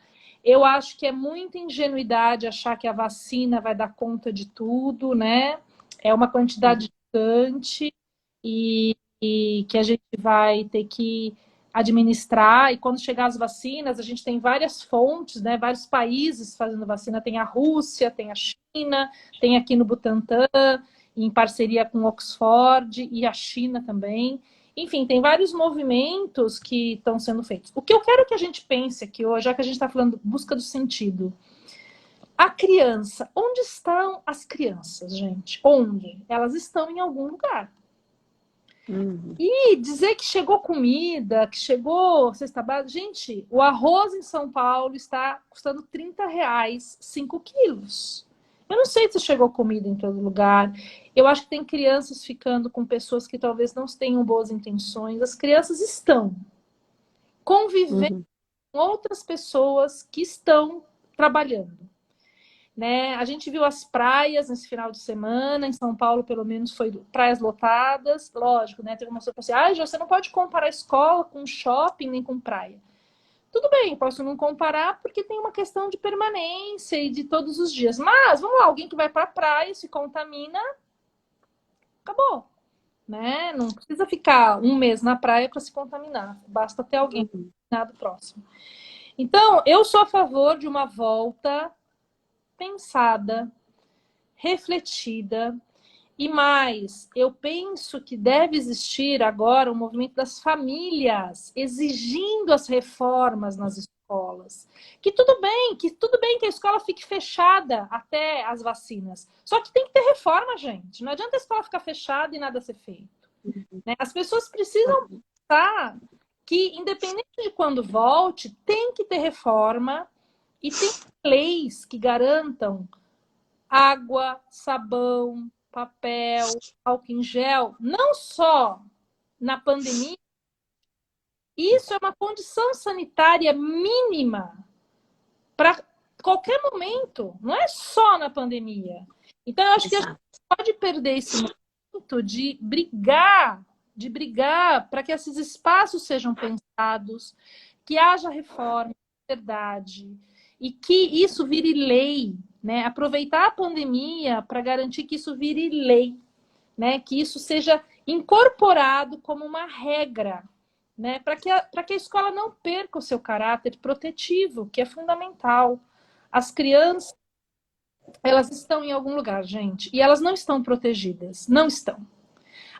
Eu acho que é muita ingenuidade achar que a vacina vai dar conta de tudo, né? É uma quantidade gigante e que a gente vai ter que administrar. E quando chegar as vacinas, a gente tem várias fontes, né? Vários países fazendo vacina. Tem a Rússia, tem a China, tem aqui no Butantan, em parceria com Oxford e a China também. Enfim, tem vários movimentos que estão sendo feitos. O que eu quero que a gente pense aqui hoje, já que a gente está falando busca do sentido. A criança, onde estão as crianças, gente? Onde? Elas estão em algum lugar. E dizer que chegou comida, que chegou cesta básica. Gente, o arroz em São Paulo está custando R$ 30, 5 quilos. Eu não sei se chegou comida em todo lugar. Eu acho que tem crianças ficando com pessoas que talvez não tenham boas intenções. As crianças estão convivendo com outras pessoas que estão trabalhando. Né? A gente viu as praias nesse final de semana, em São Paulo, pelo menos, foi praias lotadas. Lógico, né? Teve uma pessoa que falou assim: você não pode comparar escola com shopping nem com praia. Tudo bem, posso não comparar porque tem uma questão de permanência e de todos os dias. Mas, vamos lá, alguém que vai para a praia, se contamina, acabou. Né? Não precisa ficar um mês na praia para se contaminar. Basta ter alguém contaminado próximo. Então, eu sou a favor de uma volta pensada, refletida, e mais, eu penso que deve existir agora um movimento das famílias exigindo as reformas nas escolas. escolas. Que tudo bem que a escola fique fechada até as vacinas. Só que tem que ter reforma, gente. Não adianta a escola ficar fechada e nada ser feito, né? As pessoas precisam pensar que, independente de quando volte, tem que ter reforma e tem leis que garantam água, sabão, papel, álcool em gel, não só na pandemia. Isso é uma condição sanitária mínima para qualquer momento, não é só na pandemia. Então, eu acho que a gente pode perder esse momento de brigar para que esses espaços sejam pensados, que haja reforma, verdade, e que isso vire lei, né? Aproveitar a pandemia para garantir que isso vire lei, né? Que isso seja incorporado como uma regra, né? Para que a escola não perca o seu caráter protetivo, que é fundamental. As crianças, elas estão em algum lugar, gente, e elas não estão protegidas, não estão.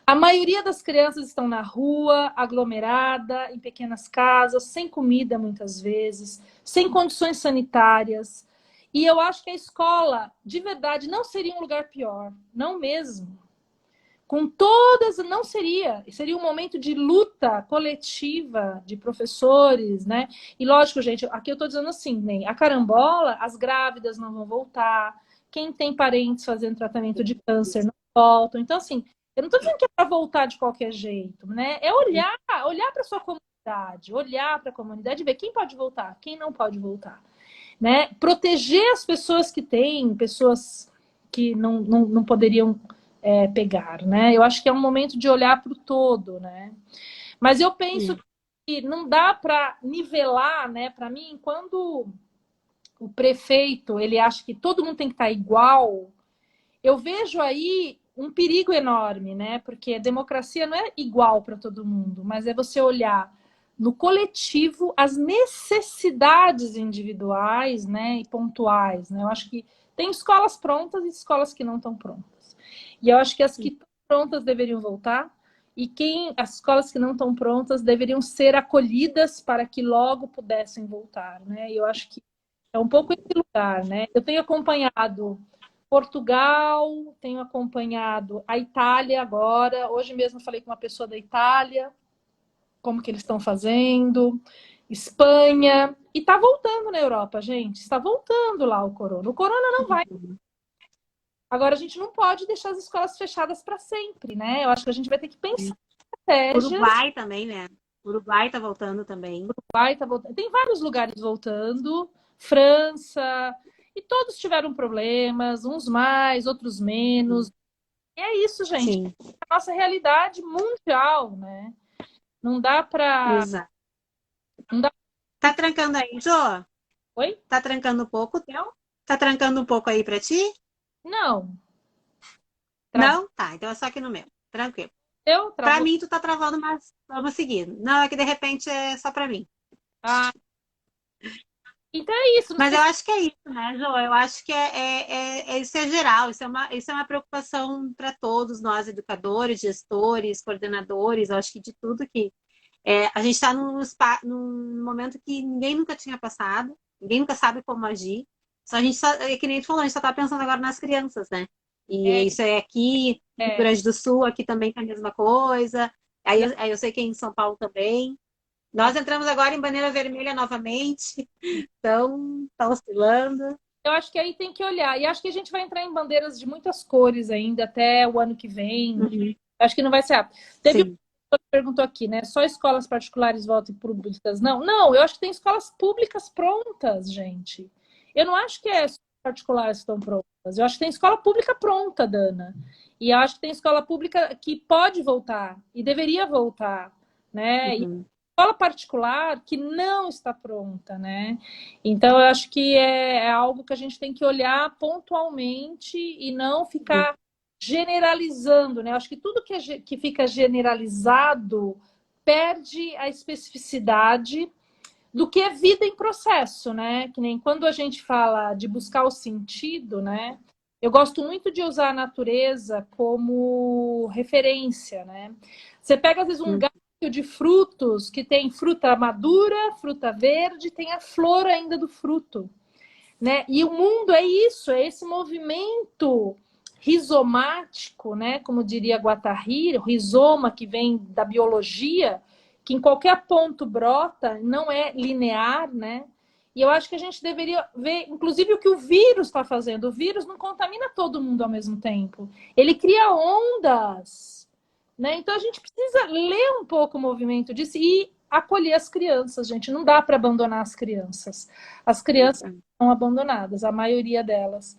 A maioria das crianças estão na rua, aglomerada, em pequenas casas, sem comida muitas vezes, sem condições sanitárias. E eu acho que a escola, de verdade, não seria um lugar pior, não mesmo. Com todas, não seria. Seria um momento de luta coletiva de professores, né? E lógico, gente, aqui eu estou dizendo assim, né? A carambola, as grávidas não vão voltar, quem tem parentes fazendo tratamento de câncer não voltam. Então, assim, eu não estou dizendo que é para voltar de qualquer jeito, né? É olhar para a sua comunidade, olhar para a comunidade e ver quem pode voltar, quem não pode voltar, né? Proteger as pessoas que têm, pessoas que não poderiam pegar, né? Eu acho que é um momento de olhar para o todo, né? Mas eu penso que não dá para nivelar, né? Para mim, quando o prefeito ele acha que todo mundo tem que estar igual, eu vejo aí um perigo enorme, né? Porque a democracia não é igual para todo mundo, mas é você olhar no coletivo as necessidades individuais, né, e pontuais, né? Eu acho que tem escolas prontas e escolas que não estão prontas. E eu acho que as que estão prontas deveriam voltar e as escolas que não estão prontas deveriam ser acolhidas para que logo pudessem voltar, né? E eu acho que é um pouco esse lugar, né? Eu tenho acompanhado Portugal, tenho acompanhado a Itália agora. Hoje mesmo falei com uma pessoa da Itália, como que eles estão fazendo, Espanha, e está voltando na Europa, gente. Está voltando lá o corona. O corona não vai. Agora, a gente não pode deixar as escolas fechadas para sempre, né? Eu acho que a gente vai ter que pensar em estratégias. Uruguai também, né? Uruguai está voltando também. Uruguai está voltando. Tem vários lugares voltando. França. E todos tiveram problemas, uns mais, outros menos. E é isso, gente. Sim. É a nossa realidade mundial, né? Não dá para... Exato. Não dá... Tá trancando aí, Jô? Oi? Tá trancando um pouco o teu? Tá trancando um pouco aí para ti? Não. Não? Tá, então é só aqui no meu. Tranquilo. Para mim, tu tá travando, mas vamos seguir. Não, é que de repente é só para mim. Ah. Então é isso. Mas eu acho que é isso, né, Jô? Eu acho que isso é geral. Isso é uma preocupação para todos nós, educadores, gestores, coordenadores. Eu acho que de tudo que... a gente está num momento que ninguém nunca tinha passado. Ninguém nunca sabe como agir. Só a gente só, que nem tu falou, a gente só está pensando agora nas crianças, né? E isso é aqui, no Rio Grande do Sul, aqui também é a mesma coisa. Aí eu sei que em São Paulo também. Nós entramos agora em bandeira vermelha novamente. Então, tá oscilando. Eu acho que aí tem que olhar. E acho que a gente vai entrar em bandeiras de muitas cores ainda até o ano que vem. Uhum. Acho que não vai ser rápido. Teve uma pessoa que perguntou aqui, né? Só escolas particulares voltam e públicas não? Não, eu acho que tem escolas públicas prontas, gente. Eu não acho que as particulares estão prontas. Eu acho que tem escola pública pronta, Dana. E eu acho que tem escola pública que pode voltar e deveria voltar, né? Uhum. E escola particular que não está pronta, né? Então, eu acho que é algo que a gente tem que olhar pontualmente e não ficar generalizando, né? Eu acho que tudo que fica generalizado perde a especificidade do que é vida em processo, né? Que nem quando a gente fala de buscar o sentido, né? Eu gosto muito de usar a natureza como referência, né? Você pega, às vezes, um gato de frutos que tem fruta madura, fruta verde, tem a flor ainda do fruto, né? E o mundo é isso, é esse movimento rizomático, né? Como diria Guattari, o rizoma que vem da biologia, que em qualquer ponto brota, não é linear, né? E eu acho que a gente deveria ver, inclusive, o que o vírus está fazendo. O vírus não contamina todo mundo ao mesmo tempo. Ele cria ondas, né? Então a gente precisa ler um pouco o movimento disso e acolher as crianças, gente. Não dá para abandonar as crianças. As crianças são abandonadas, a maioria delas.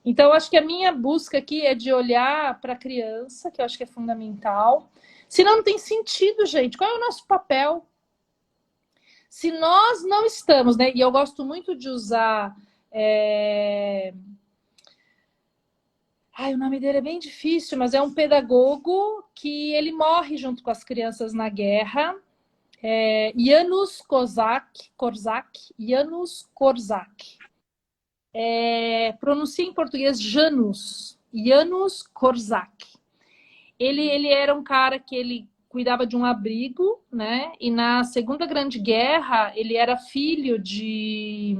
Então, eu acho que a minha busca aqui é de olhar para a criança, que eu acho que é fundamental. Senão não tem sentido, gente. Qual é o nosso papel? Se nós não estamos, né? E eu gosto muito de usar. Ai, o nome dele é bem difícil, mas é um pedagogo que ele morre junto com as crianças na guerra. Janusz Korczak, Janusz Korczak. Pronuncia em português Janusz Korczak. Ele era um cara que ele cuidava de um abrigo, né? E na Segunda Grande Guerra ele era filho de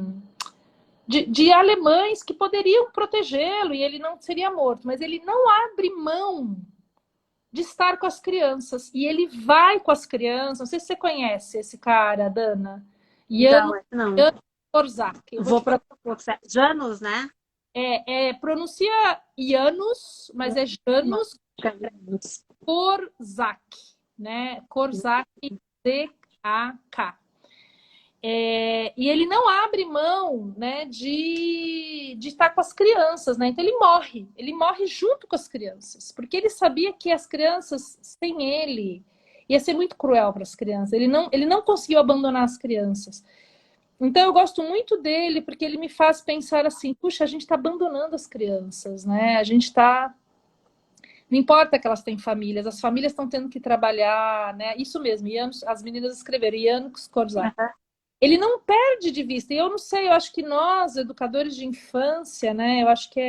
alemães que poderiam protegê-lo e ele não seria morto, mas ele não abre mão de estar com as crianças. E ele vai com as crianças. Não sei se você conhece esse cara, Dana. Não. Janusz Korczak. Eu vou para Janusz, né? Pronuncia Janusz, mas é Janusz Korczak, né? Korczak, Z-A-K. E ele não abre mão, né, de estar com as crianças, né? Então ele morre junto com as crianças, porque ele sabia que as crianças, sem ele, ia ser muito cruel para as crianças. Ele não conseguiu abandonar as crianças. Então eu gosto muito dele, porque ele me faz pensar assim, puxa, a gente está abandonando as crianças, né? A gente está... Não importa que elas têm famílias, as famílias estão tendo que trabalhar, né? Isso mesmo, as meninas escreveram, Janusz Korczak. Ele não perde de vista. E eu não sei, eu acho que nós, educadores de infância, né? Eu acho que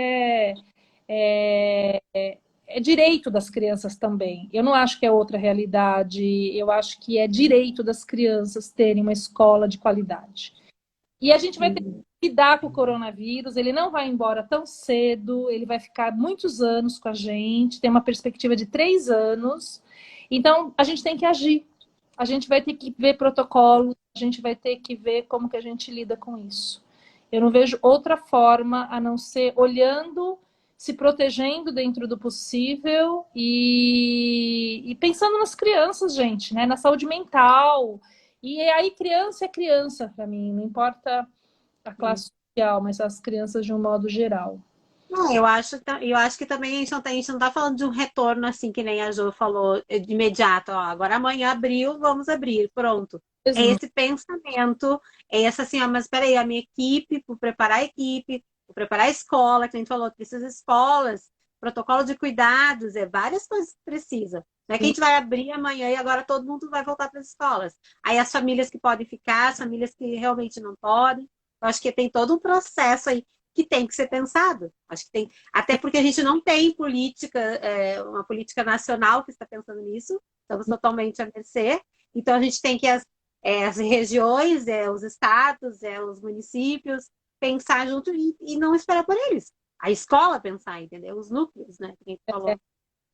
é direito das crianças também. Eu não acho que é outra realidade. Eu acho que é direito das crianças terem uma escola de qualidade. E a gente vai ter que lidar com o coronavírus. Ele não vai embora tão cedo. Ele vai ficar muitos anos com a gente. Tem uma perspectiva de 3 anos. Então, a gente tem que agir. A gente vai ter que ver protocolos, a gente vai ter que ver como que a gente lida com isso. Eu não vejo outra forma a não ser olhando, se protegendo dentro do possível e pensando nas crianças, gente, né? Na saúde mental. E aí criança é criança para mim, não importa a classe social, mas as crianças de um modo geral. Não, eu acho que também a gente não tá falando de um retorno assim, que nem a Jo falou, de imediato, ó, agora amanhã abriu, vamos abrir, pronto. É esse pensamento, é essa assim, ó, mas peraí, a minha equipe, vou preparar a equipe, vou preparar a escola, que a gente falou, precisa de escolas, protocolo de cuidados, várias coisas que precisa. Não é que a gente vai abrir amanhã e agora todo mundo vai voltar para as escolas. Aí as famílias que podem ficar, as famílias que realmente não podem. Eu acho que tem todo um processo aí que tem que ser pensado. Acho que tem, até porque a gente não tem uma política nacional que está pensando nisso, estamos totalmente a mercê. Então a gente tem que as regiões, os estados, os municípios pensar junto e não esperar por eles. A escola pensar, entendeu? Os núcleos, né? Que a gente falou.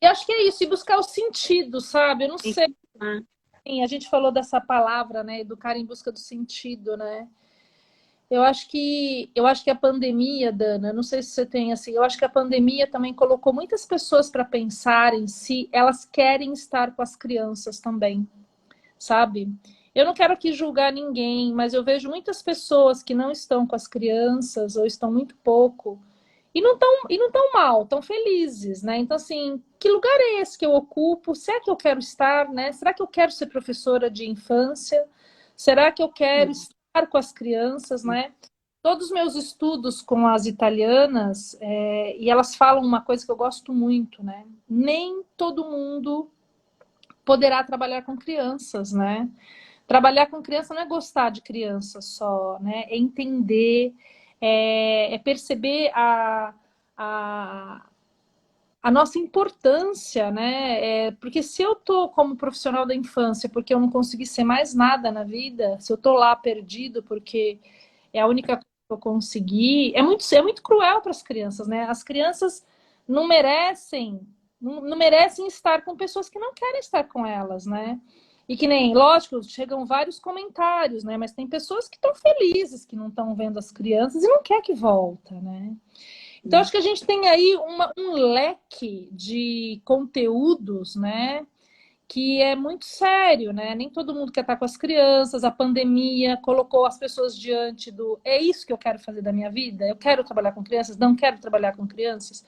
Eu acho que é isso, e buscar o sentido, sabe? Eu não sei. A gente falou dessa palavra, né? Educar em busca do sentido, né? Eu acho que a pandemia, Dana, não sei se você tem assim, eu acho que a pandemia também colocou muitas pessoas para pensarem se elas querem estar com as crianças também, sabe? Eu não quero aqui julgar ninguém, mas eu vejo muitas pessoas que não estão com as crianças ou estão muito pouco e não tão mal, tão felizes, né? Então assim, que lugar é esse que eu ocupo? Será que eu quero estar, né? Será que eu quero ser professora de infância? Será que eu quero estar com as crianças, né? Todos os meus estudos com as italianas, e elas falam uma coisa que eu gosto muito, né? Nem todo mundo poderá trabalhar com crianças, né? Trabalhar com criança não é gostar de criança só, né? É entender, é perceber a a nossa importância, né? Porque se eu tô como profissional da infância, porque eu não consegui ser mais nada na vida, se eu tô lá perdido porque é a única coisa que eu consegui, é muito cruel para as crianças, né? As crianças não merecem, não merecem estar com pessoas que não querem estar com elas, né? E que nem, lógico, chegam vários comentários, né? Mas tem pessoas que estão felizes que não estão vendo as crianças e não quer que volta, né? Então, acho que a gente tem aí um leque de conteúdos, né? Que é muito sério, né? Nem todo mundo quer estar com as crianças, a pandemia colocou as pessoas diante do é isso que eu quero fazer da minha vida? Eu quero trabalhar com crianças? Não quero trabalhar com crianças?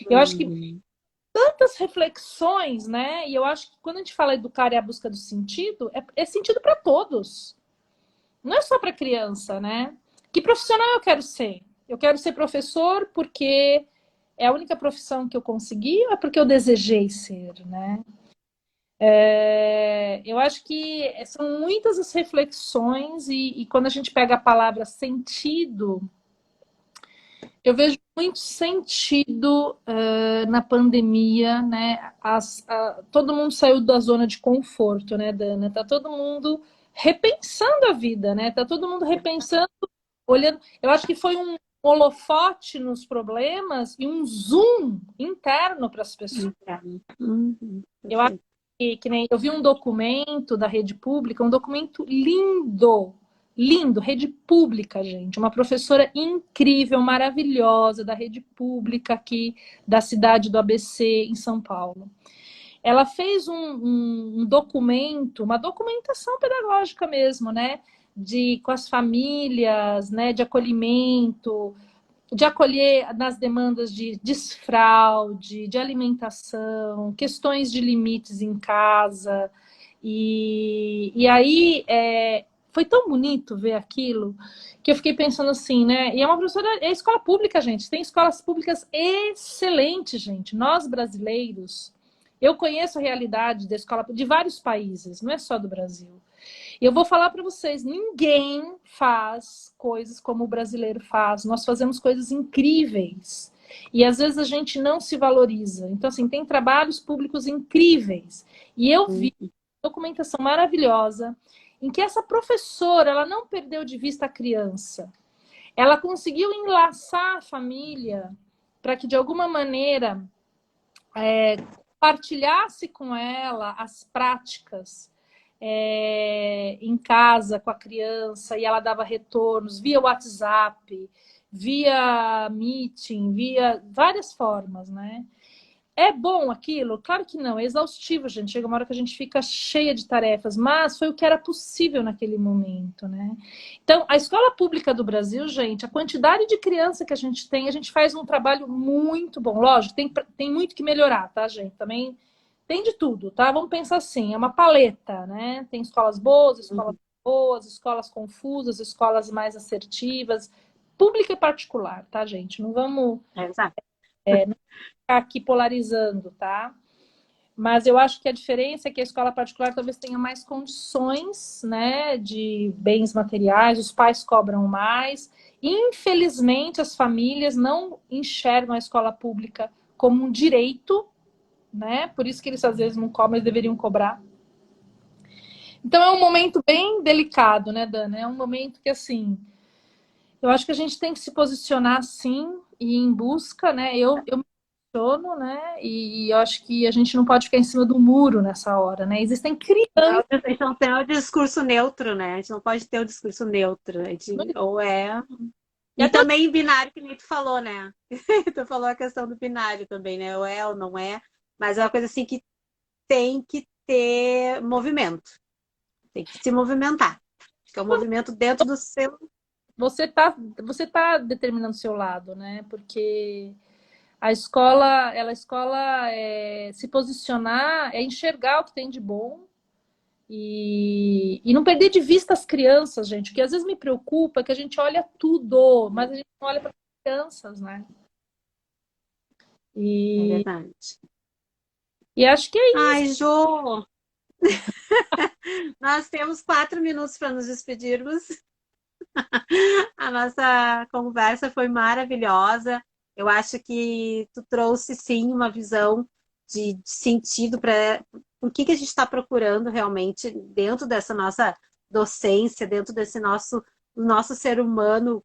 Eu acho que Uhum. tantas reflexões, né? E eu acho que quando a gente fala educar é a busca do sentido, é sentido para todos. Não é só para criança, né? Que profissional eu quero ser? Eu quero ser professor porque é a única profissão que eu consegui ou é porque eu desejei ser, né? Eu acho que são muitas as reflexões e quando a gente pega a palavra sentido, eu vejo muito sentido na pandemia, né? Todo mundo saiu da zona de conforto, né, Dana? Tá todo mundo repensando a vida, né? Tá todo mundo repensando, olhando. Eu acho que foi um holofote nos problemas e um zoom interno para as pessoas. Uhum. Eu acho Perfeito. que nem eu vi um documento da rede pública, um documento lindo, lindo, rede pública, gente. Uma professora incrível, maravilhosa da rede pública aqui da cidade do ABC, em São Paulo. Ela fez um documento, uma documentação pedagógica mesmo, né? Com as famílias, né? De acolhimento, de acolher nas demandas de desfraude, de alimentação, questões de limites em casa. E aí foi tão bonito ver aquilo que eu fiquei pensando assim, né? E é uma professora, é escola pública, gente. Tem escolas públicas excelentes, gente. Nós brasileiros, eu conheço a realidade da escola de vários países, não é só do Brasil. E eu vou falar para vocês, ninguém faz coisas como o brasileiro faz. Nós fazemos coisas incríveis. E às vezes a gente não se valoriza. Então, assim, tem trabalhos públicos incríveis. E eu vi Uhum. documentação maravilhosa em que essa professora, ela não perdeu de vista a criança. Ela conseguiu enlaçar a família para que, de alguma maneira, partilhasse com ela as práticas em casa com a criança e ela dava retornos via WhatsApp, via meeting, via várias formas, né? É bom aquilo? Claro que não, é exaustivo, gente. Chega uma hora que a gente fica cheia de tarefas, mas foi o que era possível naquele momento, né? Então, a escola pública do Brasil, gente, a quantidade de criança que a gente tem, a gente faz um trabalho muito bom. Lógico, tem muito que melhorar, tá, gente? Também tem de tudo, tá? Vamos pensar assim, é uma paleta, né? Tem escolas boas, escolas confusas, escolas mais assertivas, pública e particular, tá, gente? Não vamos Exato. ficar aqui polarizando, tá? Mas eu acho que a diferença é que a escola particular talvez tenha mais condições, né, de bens materiais, os pais cobram mais. Infelizmente, as famílias não enxergam a escola pública como um direito, né? Por isso que eles às vezes não cobram, eles deveriam cobrar. Então é um momento bem delicado, né, Dana? É um momento que, assim, eu acho que a gente tem que se posicionar, sim, e ir em busca, né? Eu me posiciono, né? E eu acho que a gente não pode ficar em cima do muro nessa hora, né? Existem crianças. A gente não tem o discurso neutro, né? A gente não pode ter o discurso neutro. Ou é. E E até também binário, que nem tu falou, né? Tu falou a questão do binário também, né? Ou é ou não é. Mas é uma coisa assim que tem que ter movimento. Tem que se movimentar. Acho que é um movimento dentro do seu. você tá determinando o seu lado, né? Porque a escola se posicionar é enxergar o que tem de bom e não perder de vista as crianças, gente. O que às vezes me preocupa é que a gente olha tudo, mas a gente não olha para as crianças, né? É E, verdade. e acho que é isso. Ai, Jô, nós temos 4 minutos para nos despedirmos. A nossa conversa foi maravilhosa. Eu acho que tu trouxe, sim, uma visão de sentido para o que a gente está procurando realmente dentro dessa nossa docência, dentro desse nosso ser humano,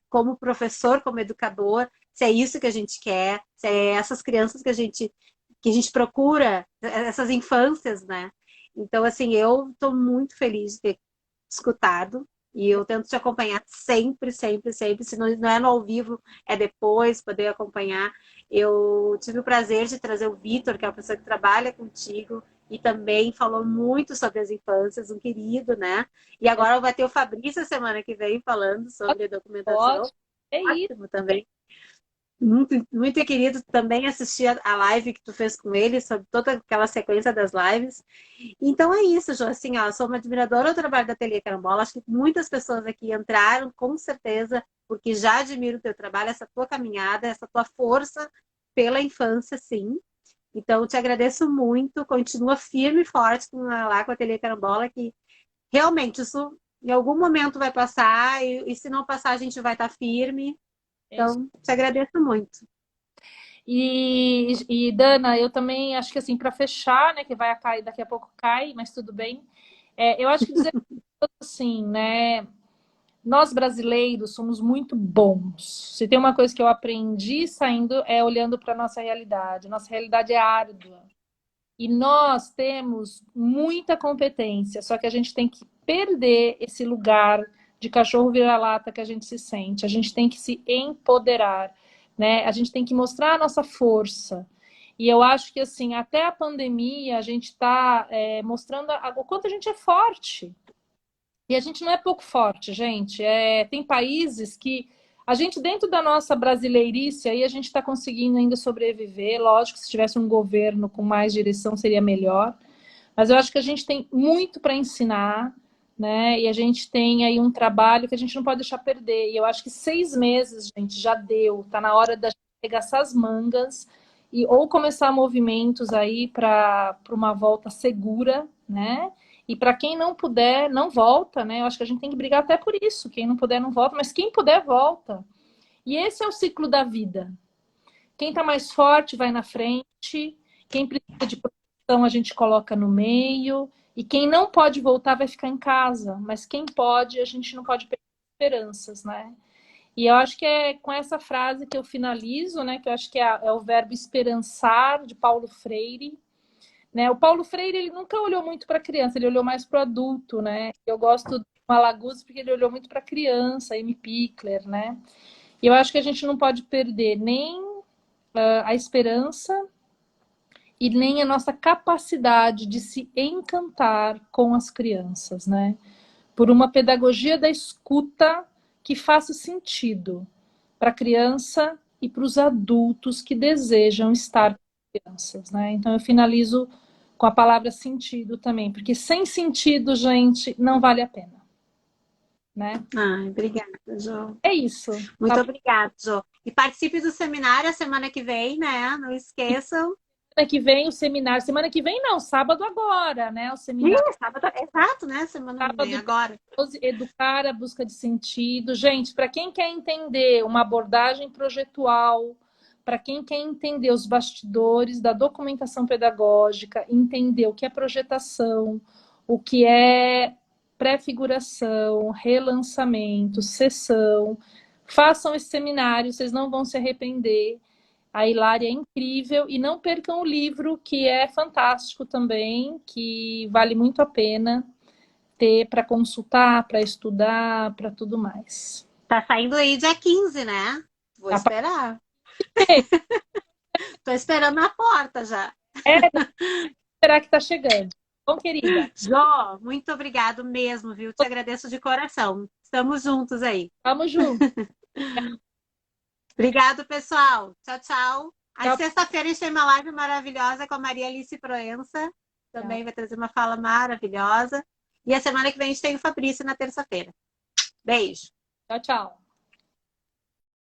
como professor, como educador, se é isso que a gente quer, se é essas crianças que a gente procura, essas infâncias, né? Então, assim, eu estou muito feliz de ter escutado e eu tento te acompanhar sempre, sempre, sempre. Se não é no ao vivo, é depois, poder acompanhar. Eu tive o prazer de trazer o Vitor, que é uma pessoa que trabalha contigo e também falou muito sobre as infâncias, um querido, né? E agora vai ter o Fabrício semana que vem falando sobre documentação. Ótimo. É isso. Ótimo também. Muito, muito querido também assistir a live que tu fez com ele, sobre toda aquela sequência das lives. Então é isso, Jô. Assim, ó, sou uma admiradora do trabalho da Ateliê Carambola. Acho que muitas pessoas aqui entraram, com certeza, porque já admiro o teu trabalho, essa tua caminhada, essa tua força pela infância, sim. Então, te agradeço muito. Continua firme e forte lá com a Ateliê Carambola, que realmente isso em algum momento vai passar, e se não passar, a gente vai estar firme. É isso. Então, te agradeço muito. Dana, eu também acho que assim, para fechar, né, que vai cair, daqui a pouco cai, mas tudo bem. Eu acho que dizer assim, né, nós brasileiros somos muito bons. Se tem uma coisa que eu aprendi saindo é olhando para a nossa realidade. Nossa realidade é árdua. E nós temos muita competência, só que a gente tem que perder esse lugar de cachorro vira-lata que a gente se sente. A gente tem que se empoderar, né? A gente tem que mostrar a nossa força. E eu acho que, assim, até a pandemia, a gente está mostrando o quanto a gente é forte. E a gente não é pouco forte, gente. Tem países que a gente, dentro da nossa brasileirice, aí a gente está conseguindo ainda sobreviver. Lógico, se tivesse um governo com mais direção, seria melhor. Mas eu acho que a gente tem muito para ensinar, né? E a gente tem aí um trabalho que a gente não pode deixar perder. E eu acho que 6 meses, gente, já deu. Tá na hora da gente arregaçar as mangas e ou começar movimentos aí para uma volta segura, né? E para quem não puder, não volta, né? Eu acho que a gente tem que brigar até por isso. Quem não puder, não volta, mas quem puder, volta. E esse é o ciclo da vida. Quem está mais forte vai na frente, quem precisa de proteção a gente coloca no meio, e quem não pode voltar vai ficar em casa. Mas quem pode, a gente não pode perder esperanças, né? E eu acho que é com essa frase que eu finalizo, né? Que eu acho que é o verbo esperançar, de Paulo Freire. Né? O Paulo Freire, ele nunca olhou muito para a criança, ele olhou mais para o adulto, né? Eu gosto do Malaguzzi porque ele olhou muito para a criança, Amy Pickler, né? E eu acho que a gente não pode perder nem a esperança e nem a nossa capacidade de se encantar com as crianças, né? Por uma pedagogia da escuta que faça sentido para a criança e para os adultos que desejam estar com as crianças, né? Então eu finalizo com a palavra sentido também, porque sem sentido, gente, não vale a pena, né? Ai, obrigada, Jô. É isso. Muito obrigada, Jô. E participe do seminário a semana que vem, né? Não esqueçam. Semana que vem o seminário, semana que vem não, sábado agora, né? O Ih, seminário sábado, exato, né? Semana que vem, sábado, agora. 12, educar a busca de sentido. Gente, para quem quer entender uma abordagem projetual, para quem quer entender os bastidores da documentação pedagógica, entender o que é projetação, o que é pré-figuração, relançamento, sessão, façam esse seminário, vocês não vão se arrepender. A Hilária é incrível e não percam o livro, que é fantástico também, que vale muito a pena ter para consultar, para estudar, para tudo mais. Tá saindo aí dia 15, né? Vou Tá? esperar. Tô esperando na porta já. Será que tá chegando? Bom, querida, Jô, muito obrigado mesmo, viu? Te agradeço de coração. Estamos juntos aí. vamos junto. Obrigado, pessoal. Tchau, tchau. Aí Tchau, sexta-feira a gente tem uma live maravilhosa com a Maria Alice Proença. tchau, Também vai trazer uma fala maravilhosa. E a semana que vem a gente tem o Fabrício na terça-feira. Beijo. tchau, tchau.